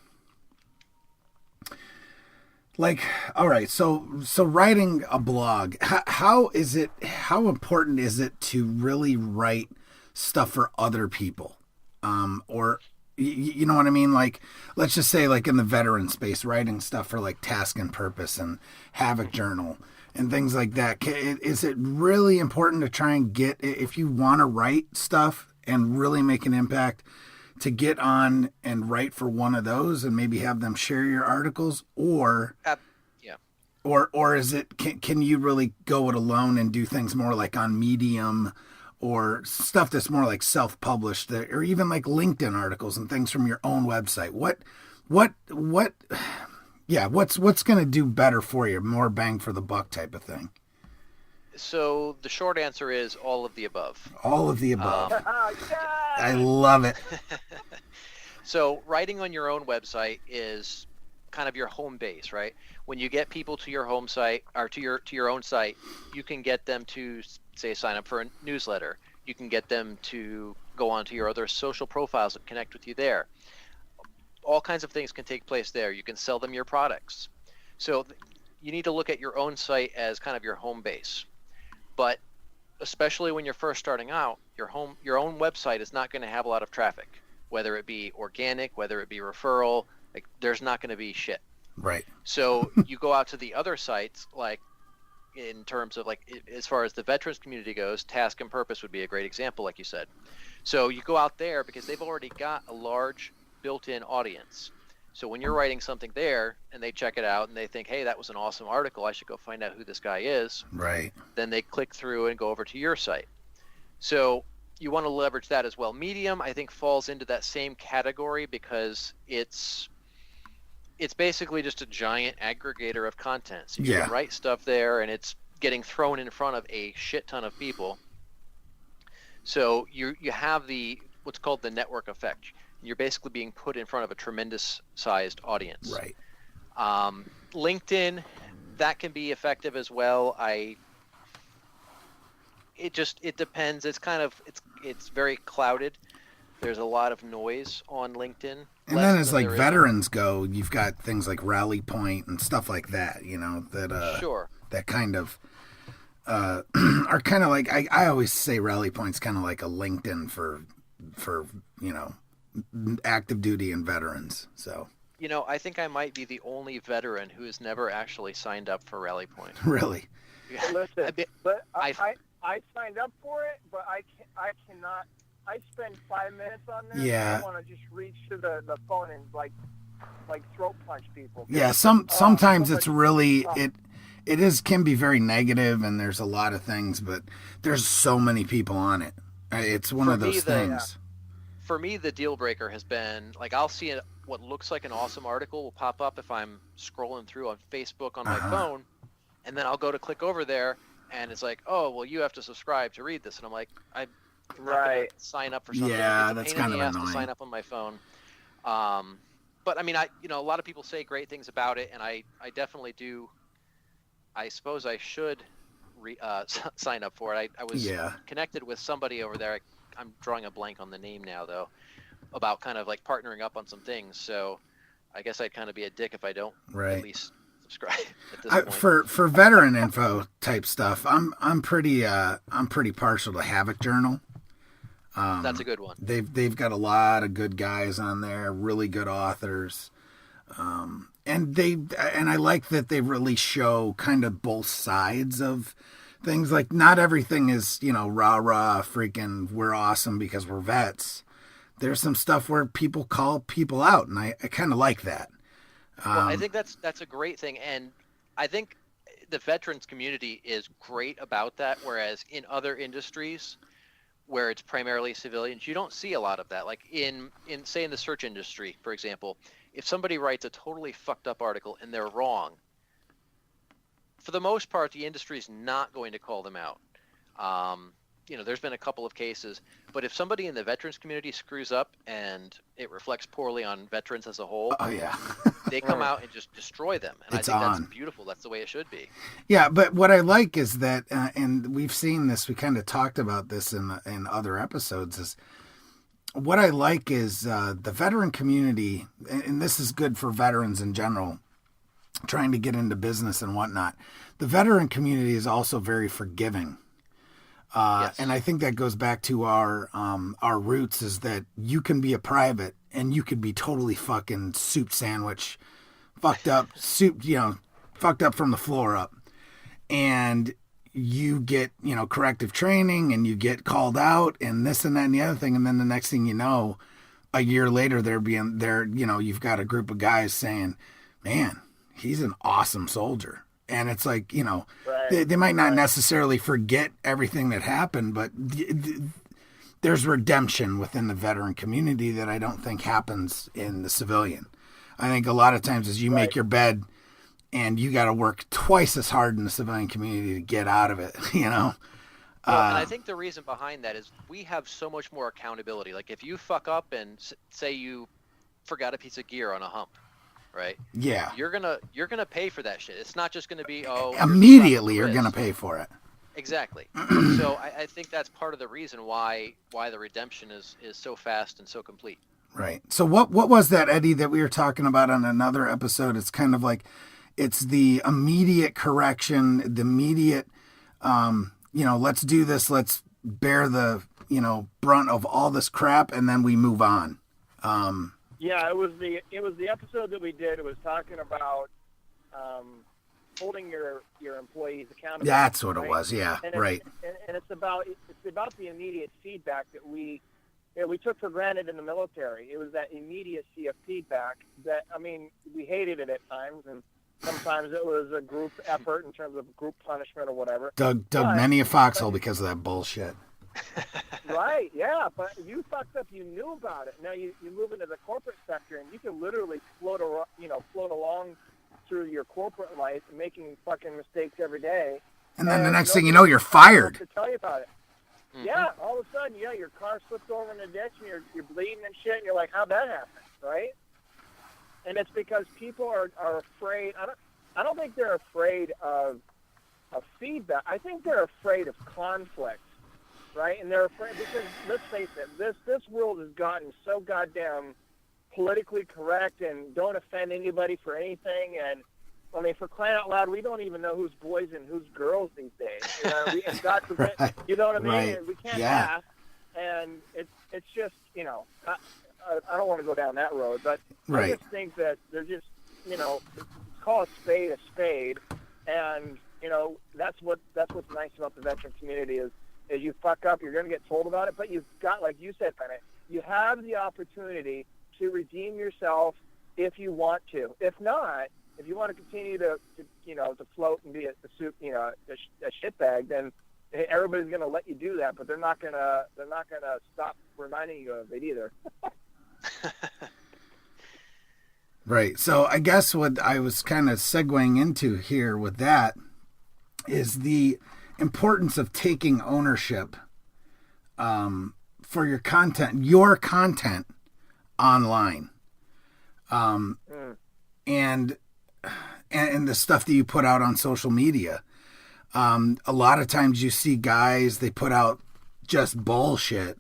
[SPEAKER 4] right, so writing a blog, how important is it to really write stuff for other people? Or, you know what I mean? Like, let's just say like in the veteran space, writing stuff for like Task and Purpose and Havoc Journal and things like that. Is it really important to try and get, if you want to write stuff and really make an impact, to get on and write for one of those and maybe have them share your articles, or is it, can you really go it alone and do things more like on Medium or stuff that's more like self-published, or even like LinkedIn articles and things from your own website? What's going to do better for you, more bang for the buck type of thing?
[SPEAKER 2] So the short answer is all of the above.
[SPEAKER 4] All of the above. I love it.
[SPEAKER 2] So writing on your own website is kind of your home base, right? When you get people to your home site or to your own site, you can get them to, say, sign up for a newsletter. You can get them to go onto your other social profiles and connect with you there. All kinds of things can take place there. You can sell them your products. So you need to look at your own site as kind of your home base. But especially when you're first starting out, your own website is not going to have a lot of traffic, whether it be organic, whether it be referral. Like, there's not going to be shit.
[SPEAKER 4] Right.
[SPEAKER 2] So you go out to the other sites, like in terms of like, as far as the veterans community goes, Task and Purpose would be a great example, like you said. So you go out there because they've already got a large built-in audience. So when you're writing something there and they check it out and they think, hey, that was an awesome article, I should go find out who this guy is. Right. Then they click through and go over to your site. So you want to leverage that as well. Medium, I think, falls into that same category because it's basically just a giant aggregator of content. So you can write stuff there and it's getting thrown in front of a shit ton of people. So you have what's called the network effect. You're basically being put in front of a tremendous sized audience. Right. LinkedIn, that can be effective as well. it depends. It's very clouded. There's a lot of noise on LinkedIn.
[SPEAKER 4] And then as like veterans go, you've got things like Rally Point and stuff like that, that
[SPEAKER 2] sure.
[SPEAKER 4] that kind of are kind of like I always say Rally Point's kind of like a LinkedIn for active duty and veterans. So
[SPEAKER 2] I think I might be the only veteran who has never actually signed up for Rally Point.
[SPEAKER 4] Really?
[SPEAKER 3] Listen, but I signed up for it, but I cannot. I spend 5 minutes on this.
[SPEAKER 4] Yeah.
[SPEAKER 3] I want to just reach to the phone and like throat punch people.
[SPEAKER 4] Yeah. Sometimes it's really it can be very negative, and there's a lot of things, but there's so many people on it. It's one of those things.
[SPEAKER 2] For me, the deal breaker has been like I'll see what looks like an awesome article will pop up if I'm scrolling through on Facebook on my phone, and then I'll go to click over there, and it's like, oh, well, you have to subscribe to read this, and I'm like, I'm not gonna sign up for something.
[SPEAKER 4] Yeah,
[SPEAKER 2] it's
[SPEAKER 4] that's
[SPEAKER 2] a pain
[SPEAKER 4] kind
[SPEAKER 2] in
[SPEAKER 4] of
[SPEAKER 2] the ass
[SPEAKER 4] annoying.
[SPEAKER 2] to sign up on my phone. But I mean, a lot of people say great things about it, and I definitely do. I suppose I should sign up for it. I was connected with somebody over there. I'm drawing a blank on the name now, though, about kind of like partnering up on some things. So I guess I'd kind of be a dick if I don't at least subscribe at this point.
[SPEAKER 4] For veteran info type stuff, I'm pretty partial to Havoc Journal.
[SPEAKER 2] That's a good one.
[SPEAKER 4] They've got a lot of good guys on there, really good authors. And I like that they really show kind of both sides of things. Like, not everything is, rah, freaking, we're awesome because we're vets. There's some stuff where people call people out, and I kind of like that.
[SPEAKER 2] Well, I think that's a great thing, and I think the veterans community is great about that, whereas in other industries where it's primarily civilians, you don't see a lot of that. Like in the search industry, for example, if somebody writes a totally fucked up article and they're wrong, for the most part, the industry is not going to call them out. There's been a couple of cases, but if somebody in the veterans community screws up and it reflects poorly on veterans as a whole, they come out and just destroy them. And I think that's beautiful. That's the way it should be. Yeah,
[SPEAKER 4] but what I like is that, and we've seen this, we kind of talked about this in other episodes, is what I like is the veteran community, and this is good for veterans in general, trying to get into business and whatnot. The veteran community is also very forgiving.
[SPEAKER 2] Yes.
[SPEAKER 4] And I think that goes back to our roots, is that you can be a private and you could be totally fucking soup sandwich, fucked up from the floor up. And you get, corrective training and you get called out and this and that and the other thing. And then the next thing you know, a year later, you've got a group of guys saying, man, he's an awesome soldier. And it's like, they might not necessarily forget everything that happened, but there's redemption within the veteran community that I don't think happens in the civilian. I think a lot of times as you make your bed and you got to work twice as hard in the civilian community to get out of it, Well,
[SPEAKER 2] and I think the reason behind that is we have so much more accountability. Like if you fuck up and say you forgot a piece of gear on a hump, right?
[SPEAKER 4] Yeah.
[SPEAKER 2] You're gonna pay for that shit. It's not just gonna be
[SPEAKER 4] immediately you're gonna pay for it.
[SPEAKER 2] Exactly. So I think that's part of the reason why the redemption is so fast and so complete.
[SPEAKER 4] Right. So what was that, Eddie, that we were talking about on another episode? It's kind of like it's the immediate correction, the immediate let's do this, let's bear the brunt of all this crap, and then we move on.
[SPEAKER 3] Yeah, it was the episode that we did. It was talking about holding your employees accountable.
[SPEAKER 4] That's what it was. Yeah, right.
[SPEAKER 3] And it's about the immediate feedback that we took for granted in the military. It was that immediacy of feedback that, we hated it at times, and sometimes it was a group effort in terms of group punishment or whatever.
[SPEAKER 4] Dug many a foxhole because of that bullshit.
[SPEAKER 3] Right, yeah, but you fucked up, you knew about it. Now you move into the corporate sector, and you can literally float along through your corporate life, making fucking mistakes every day.
[SPEAKER 4] And then the next thing you know, you're fired.
[SPEAKER 3] To tell you about it. Mm-hmm. Yeah, all of a sudden, your car slipped over in the ditch, and you're bleeding and shit, and you're like, how'd that happen, right? And it's because people are afraid. I don't think they're afraid of feedback. I think they're afraid of conflict. right? And they're afraid because, let's face it, this world has gotten so goddamn politically correct and don't offend anybody for anything. And I mean, for crying out loud, we don't even know who's boys and who's girls these days. You know, and God forbid,
[SPEAKER 4] Right.
[SPEAKER 3] you know what I mean?
[SPEAKER 4] Right.
[SPEAKER 3] And we can't
[SPEAKER 4] Yeah.
[SPEAKER 3] ask. And it's just, you know, I don't want to go down that road, but
[SPEAKER 4] Right.
[SPEAKER 3] I just think that they're just, you know, call a spade, and you know that's what's nice about the veteran community is you fuck up, you're going to get told about it, but you've got, like you said, Bennett, you have the opportunity to redeem yourself if you want to. If not, if you want to continue to float and be a shitbag, then everybody's going to let you do that, but they're not going to stop reminding you of it either.
[SPEAKER 4] Right. So I guess what I was kind of segueing into here with that is the importance of taking ownership for your content online, and the stuff that you put out on social media. A lot of times you see guys, they put out just bullshit,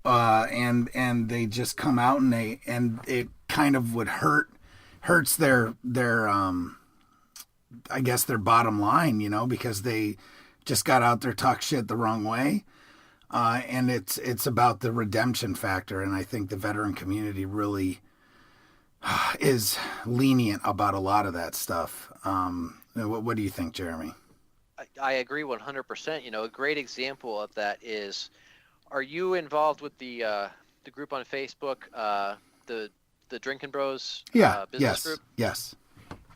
[SPEAKER 4] and they just come out and it kind of would hurts their I guess their bottom line, you know, because they just got out there, talk shit the wrong way. And it's about the redemption factor. And I think the veteran community really is lenient about a lot of that stuff. What do you think, Jeremy?
[SPEAKER 2] I agree 100%. You know, a great example of that is, are you involved with the group on Facebook, the Drinking Bros business group?
[SPEAKER 4] Yes.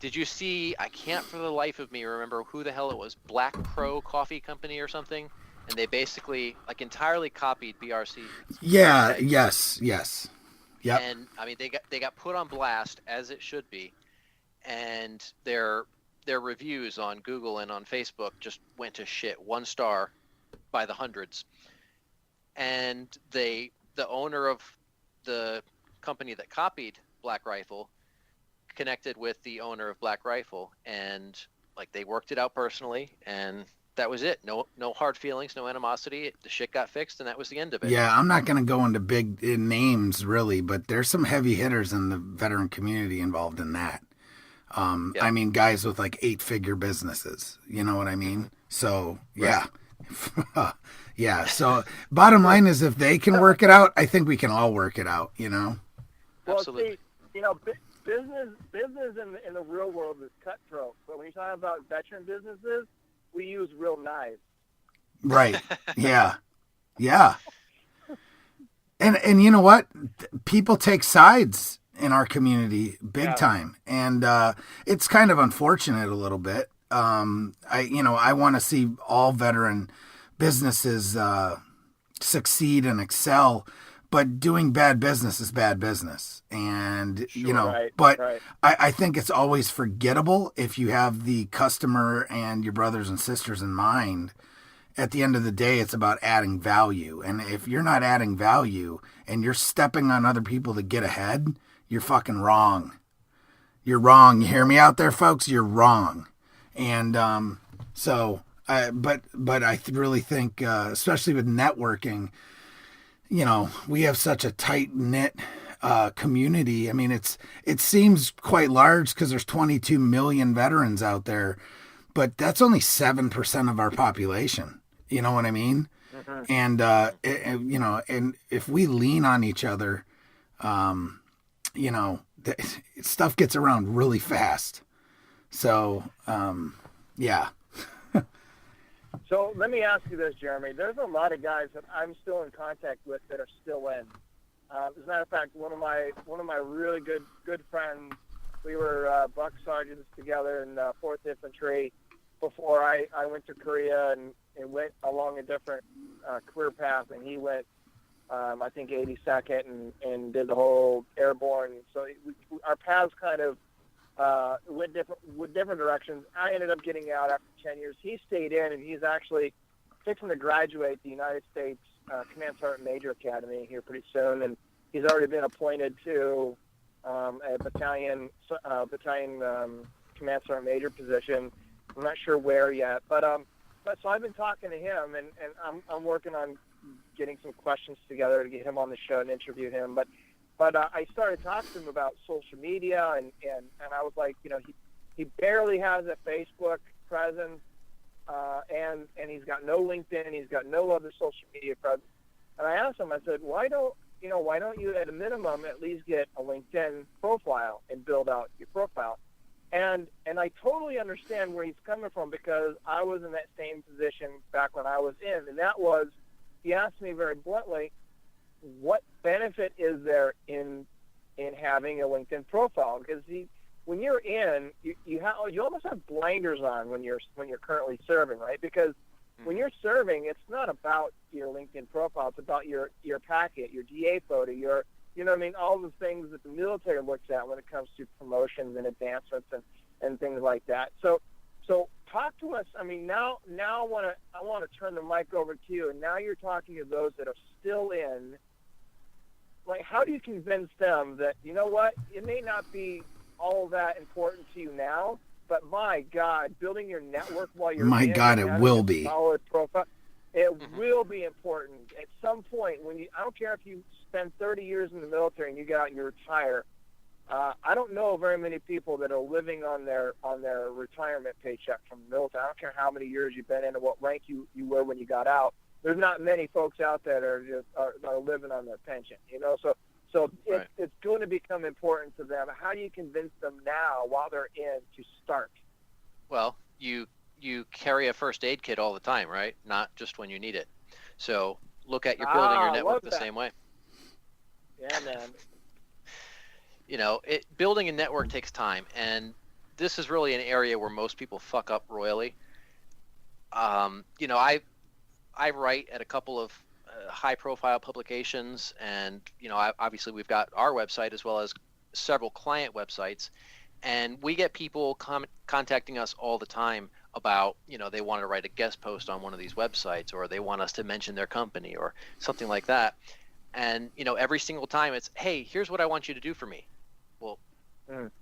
[SPEAKER 2] Did you see, I can't for the life of me remember who the hell it was, Black Crow Coffee Company or something? And they basically entirely copied BRC.
[SPEAKER 4] Yeah,
[SPEAKER 2] right?
[SPEAKER 4] yes. Yep.
[SPEAKER 2] And I mean, they got put on blast, as it should be. And their reviews on Google and on Facebook just went to shit. 1 star by the hundreds. And the owner of the company that copied Black Rifle connected with the owner of Black Rifle, and they worked it out personally, and that was it. No hard feelings, no animosity. The shit got fixed, and that was the end of it.
[SPEAKER 4] Yeah, I'm not going to go into big names really, but there's some heavy hitters in the veteran community involved in that. Yeah. I mean, guys with 8-figure businesses, you know what I mean? So yeah. Right. Yeah. So bottom line is, if they can work it out, I think we can all work it out, you know?
[SPEAKER 3] Well,
[SPEAKER 2] absolutely.
[SPEAKER 3] See, you know, business in the real world is cutthroat. But when you talk about veteran businesses, we use real knives.
[SPEAKER 4] Right. Yeah. Yeah. And you know what? People take sides in our community big time. And it's kind of unfortunate a little bit. I want to see all veteran businesses succeed and excel, but doing bad business is bad business. And,
[SPEAKER 3] Sure, right.
[SPEAKER 4] I think it's always forgettable if you have the customer and your brothers and sisters in mind. At the end of the day, it's about adding value. And if you're not adding value and you're stepping on other people to get ahead, you're fucking wrong. You're wrong. You hear me out there, folks? You're wrong. And but I really think, especially with networking, you know, we have such a tight-knit community. I mean, it seems quite large because there's 22 million veterans out there, but that's only 7% of our population. You know what I mean? Mm-hmm. And you know, and if we lean on each other, you know, stuff gets around really fast. So, yeah.
[SPEAKER 3] So let me ask you this, Jeremy. There's a lot of guys that I'm still in contact with that are still in. As a matter of fact, one of my really good friends, we were buck sergeants together in 4th Infantry before I went to Korea and went along a different career path, and he went, I think, 82nd and did the whole airborne. So our paths kind of went different directions. I ended up getting out after 10 years. He stayed in, and he's actually fixing to graduate the United States Command Sergeant Major Academy here pretty soon, and he's already been appointed to a battalion Command Sergeant Major position. I'm not sure where yet, but so I've been talking to him, and I'm working on getting some questions together to get him on the show and interview him. But I started talking to him about social media, and I was like, he barely has a Facebook presence, and he's got no LinkedIn, he's got no other social media presence. And I asked him, I said, why don't you at a minimum at least get a LinkedIn profile and build out your profile? And I totally understand where he's coming from, because I was in that same position back when I was in, and that was, he asked me very bluntly, what benefit is there in having a LinkedIn profile? Because when you're in, you almost have blinders on when you're currently serving, right? Because when you're serving, it's not about your LinkedIn profile. It's about your packet, your DA photo, all the things that the military looks at when it comes to promotions and advancements and things like that. So talk to us. I mean, now I want to turn the mic over to you, and now you're talking to those that are still in. Like, how do you convince them that, you know what, it may not be all that important to you now, but my God, building your network while you're
[SPEAKER 4] my
[SPEAKER 3] in,
[SPEAKER 4] God, it will
[SPEAKER 3] a
[SPEAKER 4] be.
[SPEAKER 3] solid profile, it will be important at some point. I don't care if you spend 30 years in the military and you get out and you retire. I don't know very many people that are living on their retirement paycheck from the military. I don't care how many years you've been in and what rank you were when you got out. There's not many folks out there that are living on their pension, So
[SPEAKER 2] Right.
[SPEAKER 3] it's going to become important to them. How do you convince them now, while they're in, to start?
[SPEAKER 2] Well, you carry a first aid kit all the time, right? Not just when you need it. So look at your building your network the same way.
[SPEAKER 3] Yeah, man.
[SPEAKER 2] Building a network takes time, and this is really an area where most people fuck up royally. I write at a couple of high-profile publications, and obviously we've got our website as well as several client websites, and we get people contacting us all the time about they want to write a guest post on one of these websites, or they want us to mention their company or something like that. And every single time it's, hey, here's what I want you to do for me. Well,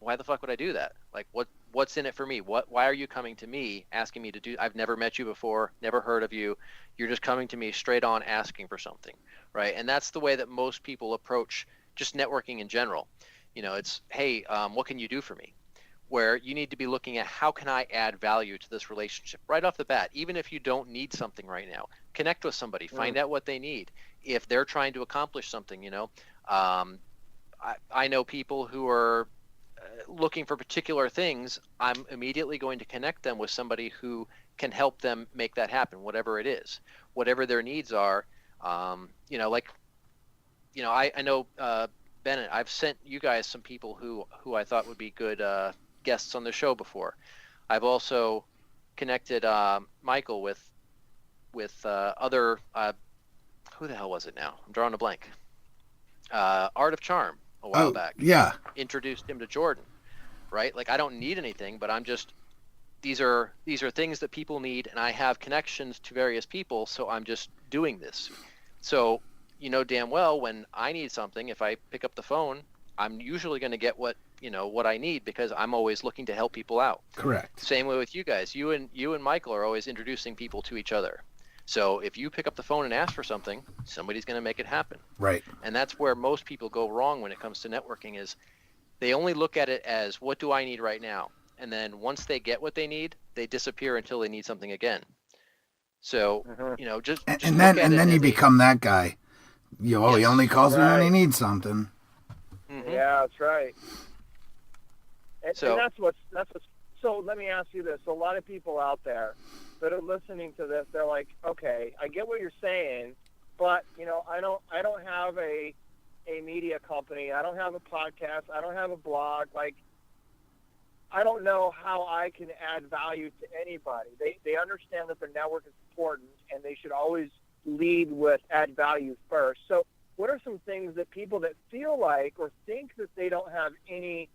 [SPEAKER 2] why the fuck would I do that? Like, what's in it for me? Why are you coming to me asking me to do? I've never met you before, never heard of you. You're just coming to me straight on asking for something, right? And that's the way that most people approach just networking in general. It's, hey, what can you do for me? Where you need to be looking at, how can I add value to this relationship right off the bat? Even if you don't need something right now, connect with somebody, find out what they need. If they're trying to accomplish something, I know people who are looking for particular things. I'm immediately going to connect them with somebody who can help them make that happen, whatever it is, whatever their needs are. I know Bennett, I've sent you guys some people who I thought would be good guests on the show before. I've also connected Michael with other who the hell was it now? I'm drawing a blank. Art of Charm a while back.
[SPEAKER 4] Yeah.
[SPEAKER 2] Introduced him to Jordan, right? Like, I don't need anything, but I'm just, these are things that people need, and I have connections to various people, so I'm just doing this. So damn well, when I need something, if I pick up the phone, I'm usually going to get what I need, because I'm always looking to help people out.
[SPEAKER 4] Correct.
[SPEAKER 2] Same way with you guys. You and Michael are always introducing people to each other. So if you pick up the phone and ask for something, somebody's going to make it happen.
[SPEAKER 4] Right.
[SPEAKER 2] And that's where most people go wrong when it comes to networking, is they only look at it as, what do I need right now? And then once they get what they need, they disappear until they need something again. So, just
[SPEAKER 4] and then you become that guy. He only calls me when he
[SPEAKER 3] Right.
[SPEAKER 4] needs something.
[SPEAKER 2] Mm-hmm.
[SPEAKER 3] Yeah, that's right. And
[SPEAKER 2] So-
[SPEAKER 3] that's what's. So let me ask you this: a lot of people out there that are listening to this, they're like, okay, I get what you're saying, but I don't have a media company, I don't have a podcast, I don't have a blog. Like, I don't know how I can add value to anybody. They understand that their network is important, and they should always lead with add value first. So what are some things that people that feel like or think that they don't have any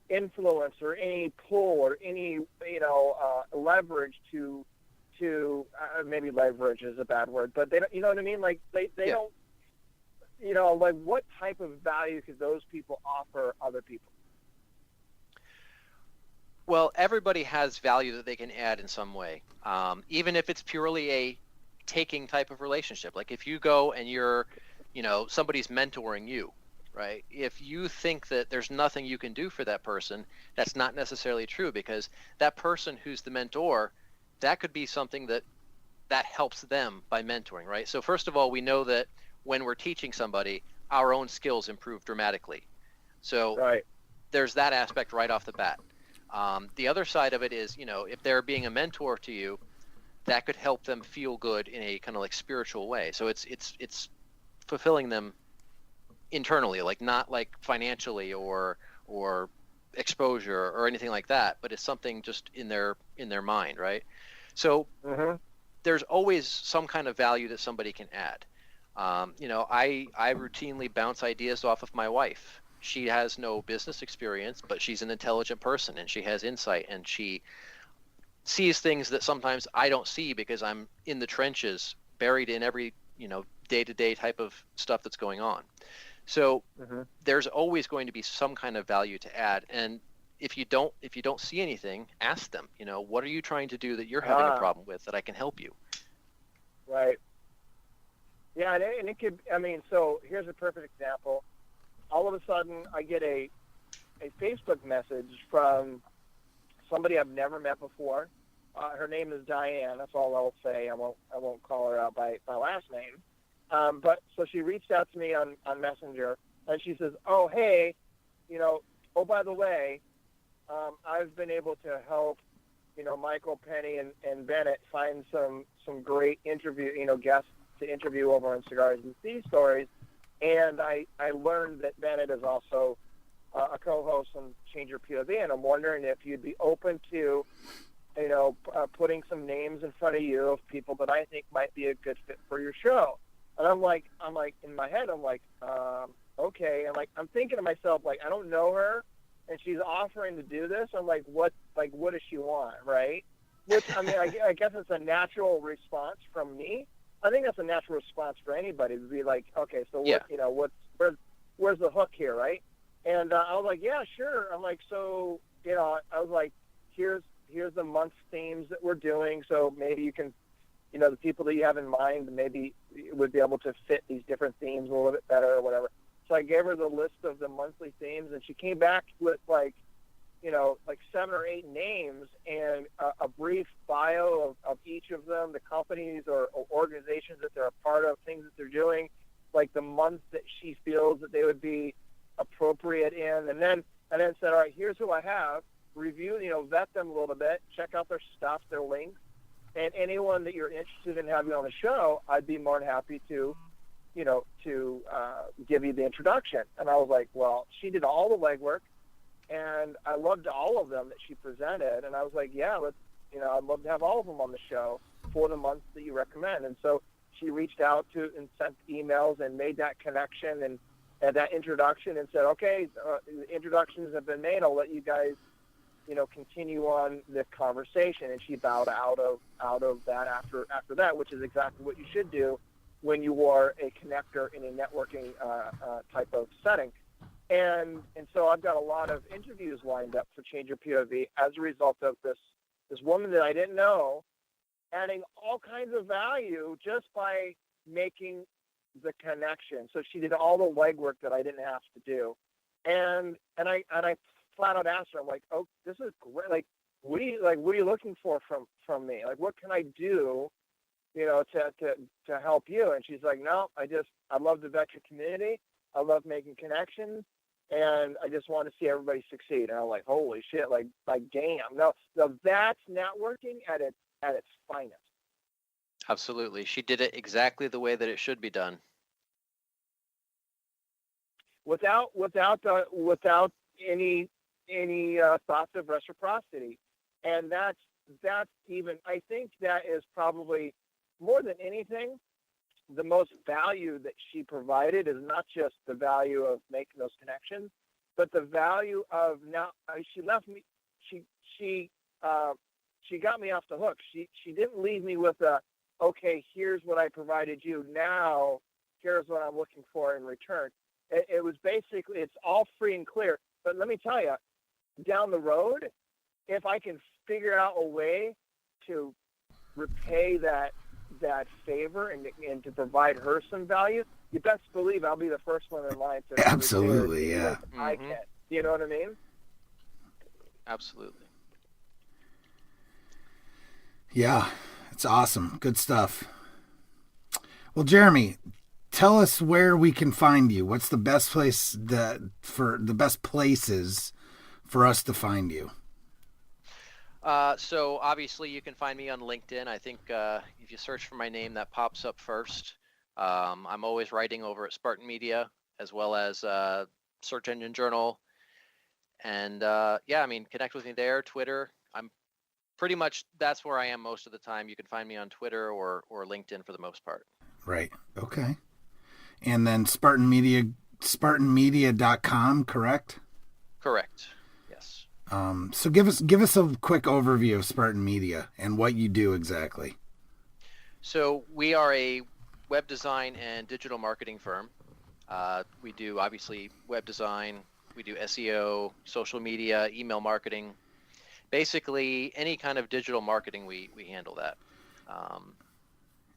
[SPEAKER 3] influence or any pull or any leverage to maybe leverage is a bad word, but they don't, you know what I mean? Like they don't, like, what type of value could those people offer other people?
[SPEAKER 2] Well, everybody has value that they can add in some way, even if it's purely a taking type of relationship. Like if you go and you're, somebody's mentoring you, right? If you think that there's nothing you can do for that person, that's not necessarily true, because that person who's the mentor, that could be something that helps them by mentoring, right? So first of all, we know that when we're teaching somebody, our own skills improve dramatically. So
[SPEAKER 3] Right.
[SPEAKER 2] there's that aspect right off the bat. The other side of it is, if they're being a mentor to you, that could help them feel good in a kind of like spiritual way. So it's fulfilling them internally, like not like financially or exposure or anything like that, but it's something just in their mind, right? So
[SPEAKER 3] Mhm.
[SPEAKER 2] there's always some kind of value that somebody can add. I routinely bounce ideas off of my wife. She has no business experience, but she's an intelligent person and she has insight and she sees things that sometimes I don't see because I'm in the trenches, buried in every, day-to-day type of stuff that's going on. So
[SPEAKER 3] Mhm.
[SPEAKER 2] there's always going to be some kind of value to add. And if you don't see anything, ask them, what are you trying to do that you're having a
[SPEAKER 3] Ah.
[SPEAKER 2] problem with that I can help you?
[SPEAKER 3] Right. Yeah, and it could. I mean, so here's a perfect example. All of a sudden, I get a Facebook message from somebody I've never met before. Her name is Diane. That's all I'll say. I won't call her out by last name. But so she reached out to me on Messenger, and she says, "Oh, hey, oh, by the way, I've been able to help, Michael, Penny, and Bennett find some great guests to interview over on Cigars and Sea Stories, and I learned that Bennett is also a co-host on Change Your POV, and I'm wondering if you'd be open to, putting some names in front of you of people that I think might be a good fit for your show." And I'm like, in my head, I'm like, okay. And I'm thinking to myself, I don't know her, and she's offering to do this. I'm like, what does she want, right? Which, I mean, I guess it's a natural response from me. I think that's a natural response for anybody to be like, okay, so
[SPEAKER 2] Yeah.
[SPEAKER 3] where's the hook here, right? And I was like, yeah, sure. I'm like, so, I was like, here's the month's themes that we're doing. So maybe you can, the people that you have in mind maybe would be able to fit these different themes a little bit better or whatever. So I gave her the list of the monthly themes, and she came back with like 7 or 8 names and a brief bio of each of them, the companies or organizations that they're a part of, things that they're doing, like the month that she feels that they would be appropriate in, and then said, all right, here's who I have. Review, vet them a little bit, check out their stuff, their links, and anyone that you're interested in having on the show, I'd be more than happy to give you the introduction. And I was like, well, she did all the legwork, and I loved all of them that she presented. And I was like, yeah, I'd love to have all of them on the show for the months that you recommend. And so she reached out to and sent emails and made that connection and that introduction and said, okay, the introductions have been made. I'll let you guys, continue on the conversation. And she bowed out of that after that, which is exactly what you should do when you are a connector in a networking type of setting. And so I've got a lot of interviews lined up for Change Your POV as a result of this woman that I didn't know, adding all kinds of value just by making the connection. So she did all the legwork that I didn't have to do. And I flat out asked her, I'm like, oh, this is great. Like, what are you looking for from me? Like, what can I do, to help you? And she's like, no, I love the veteran community. I love making connections, and I just want to see everybody succeed. And I'm like, holy shit, like damn. No, that's networking at its finest.
[SPEAKER 2] Absolutely. She did it exactly the way that it should be done.
[SPEAKER 3] Without any thoughts of reciprocity. And that's even, I think that is probably more than anything, the most value that she provided is not just the value of making those connections, but the value of now she left me. She got me off the hook. She didn't leave me with okay, here's what I provided you. Now here's what I'm looking for in return. It was basically, it's all free and clear. But let me tell you, down the road, if I can figure out a way to repay that favor and to provide her some value, you best believe I'll be the first one in line to
[SPEAKER 4] Absolutely,
[SPEAKER 3] repay her
[SPEAKER 4] yeah.
[SPEAKER 3] I can. You know what I mean?
[SPEAKER 2] Absolutely.
[SPEAKER 4] Yeah, it's awesome. Good stuff. Well, Jeremy, tell us where we can find you. What's the best places for us to find you?
[SPEAKER 2] So obviously you can find me on LinkedIn. I think if you search for my name, that pops up first. I'm always writing over at Spartan Media, as well as Search Engine Journal. And connect with me there, Twitter. I'm pretty much, that's where I am most of the time. You can find me on Twitter or LinkedIn for the most part.
[SPEAKER 4] Right. Okay. And then SpartanMedia.com, correct?
[SPEAKER 2] Correct. Yes.
[SPEAKER 4] So give us a quick overview of Spartan Media and what you do exactly.
[SPEAKER 2] So we are a web design and digital marketing firm. We do obviously web design. We do SEO, social media, email marketing. Basically, any kind of digital marketing, we handle that.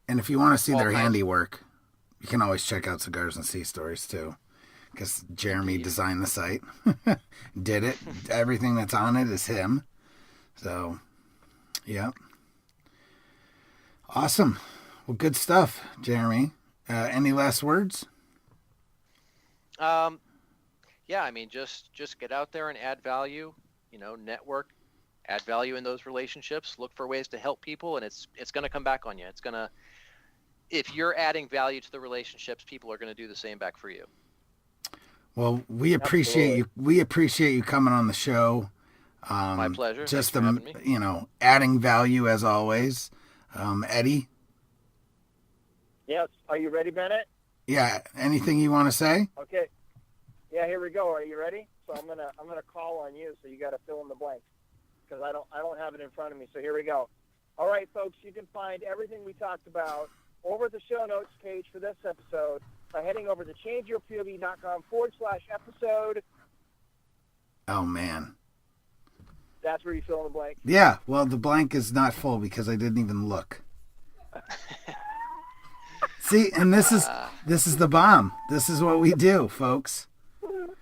[SPEAKER 4] And if you want to see their
[SPEAKER 2] kinds.
[SPEAKER 4] handiwork, you can always check out Cigars and Sea Stories too, because Jeremy designed the site, did it. Everything that's on it is him. So, yeah. Awesome. Well, good stuff, Jeremy. Any last words?
[SPEAKER 2] Yeah, I mean, just get out there and add value, network, add value in those relationships, look for ways to help people, and it's going to come back on you. If you're adding value to the relationships, people are going to do the same back for you.
[SPEAKER 4] Well, we appreciate you. We appreciate you coming on the show.
[SPEAKER 2] My pleasure.
[SPEAKER 4] Just
[SPEAKER 2] Thanks for having me.
[SPEAKER 4] Adding value as always. Eddie?
[SPEAKER 3] Yes. Are you ready, Bennett?
[SPEAKER 4] Yeah. Anything you want to say?
[SPEAKER 3] Okay. Yeah, here we go. Are you ready? So I'm gonna call on you. So you got to fill in the blanks because I don't have it in front of me. So here we go. All right, folks. You can find everything we talked about over at the show notes page for this episode by heading over to changeyourpov.com/episode.
[SPEAKER 4] Oh man.
[SPEAKER 3] That's where you fill in the blank.
[SPEAKER 4] Yeah. Well, the blank is not full because I didn't even look. See, and this is the bomb. This is what we do, folks.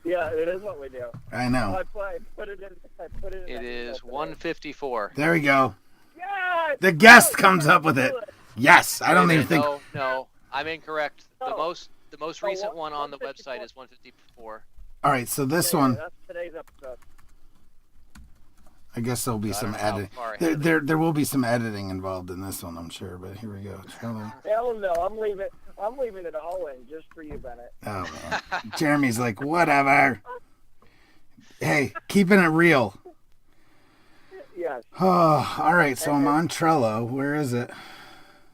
[SPEAKER 3] Yeah, it is what we do.
[SPEAKER 4] I know.
[SPEAKER 3] I put it in.
[SPEAKER 2] It is 154.
[SPEAKER 4] There we go.
[SPEAKER 3] Yes!
[SPEAKER 4] The guest comes up with it. Yes, I don't even think.
[SPEAKER 2] No, I'm incorrect.
[SPEAKER 3] No.
[SPEAKER 2] The most recent one on the website is 154.
[SPEAKER 4] All right, so this one.
[SPEAKER 3] That's today's episode.
[SPEAKER 4] I guess there'll be some editing. There will be some editing involved in this one, I'm sure. But here we go.
[SPEAKER 3] Hell no, I'm leaving it all in just for you, Bennett.
[SPEAKER 4] Oh man, Jeremy's like whatever. Hey, keeping it real.
[SPEAKER 3] Yes.
[SPEAKER 4] Oh, all right. So I'm on Trello. Where is it?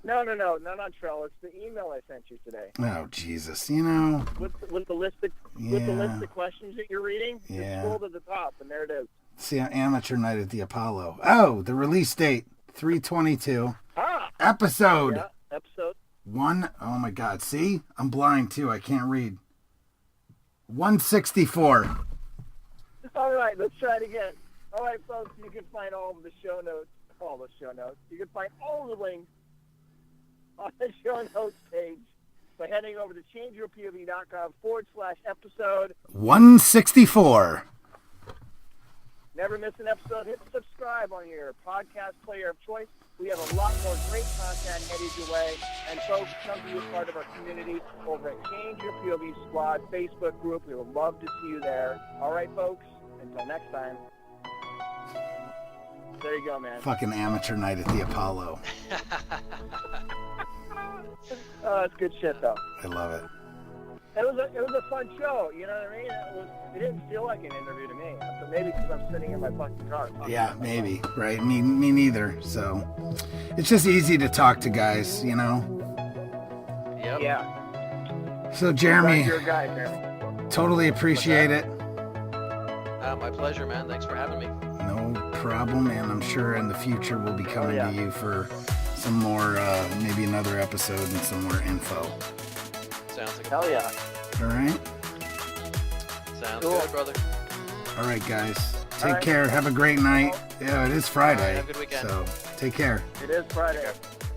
[SPEAKER 3] No, not on Trello. It's the email I sent you today.
[SPEAKER 4] Oh Jesus,
[SPEAKER 3] With the list of questions that you're reading.
[SPEAKER 4] Yeah.
[SPEAKER 3] Just scroll to the top, and there it is.
[SPEAKER 4] See, Amateur Night at the Apollo. Oh, the release date 3/22. Episode.
[SPEAKER 3] Yeah, episode
[SPEAKER 4] 1. Oh my God. See, I'm blind too. I can't read. 164.
[SPEAKER 3] All right, let's try it again. All right, folks, you can find all the show notes. You can find all the links on the show notes page by heading over to changeyourpov.com/episode
[SPEAKER 4] 164.
[SPEAKER 3] Never miss an episode. Hit subscribe on your podcast player of choice. We have a lot more great content headed your way. And folks, come be a part of our community over at Change Your POV Squad Facebook group. We would love to see you there. All right, folks. Until next time. There you go, man.
[SPEAKER 4] Fucking Amateur Night at the Apollo.
[SPEAKER 3] Oh, that's good shit, though.
[SPEAKER 4] I love it.
[SPEAKER 3] It was a fun show, you know what I mean? It didn't feel like an interview to me. So maybe because I'm sitting in my fucking car.
[SPEAKER 4] Yeah, maybe. Right? Me neither. So it's just easy to talk to guys,
[SPEAKER 2] Yep.
[SPEAKER 3] Yeah.
[SPEAKER 4] So Jeremy,
[SPEAKER 3] You're a guy, Jeremy.
[SPEAKER 4] totally appreciate it.
[SPEAKER 2] My pleasure, man. Thanks for having me.
[SPEAKER 4] No problem, and I'm sure in the future we'll be coming to you for some more, maybe another episode and some more info.
[SPEAKER 2] Sounds like
[SPEAKER 3] Hell yeah.
[SPEAKER 4] All right?
[SPEAKER 2] Sounds
[SPEAKER 3] Cool.
[SPEAKER 2] good, brother.
[SPEAKER 4] All right, guys. Take
[SPEAKER 3] right.
[SPEAKER 4] care. Have a great night. Yeah, it is Friday.
[SPEAKER 2] Have a good weekend.
[SPEAKER 4] So take care.
[SPEAKER 3] It is Friday.
[SPEAKER 2] Take care.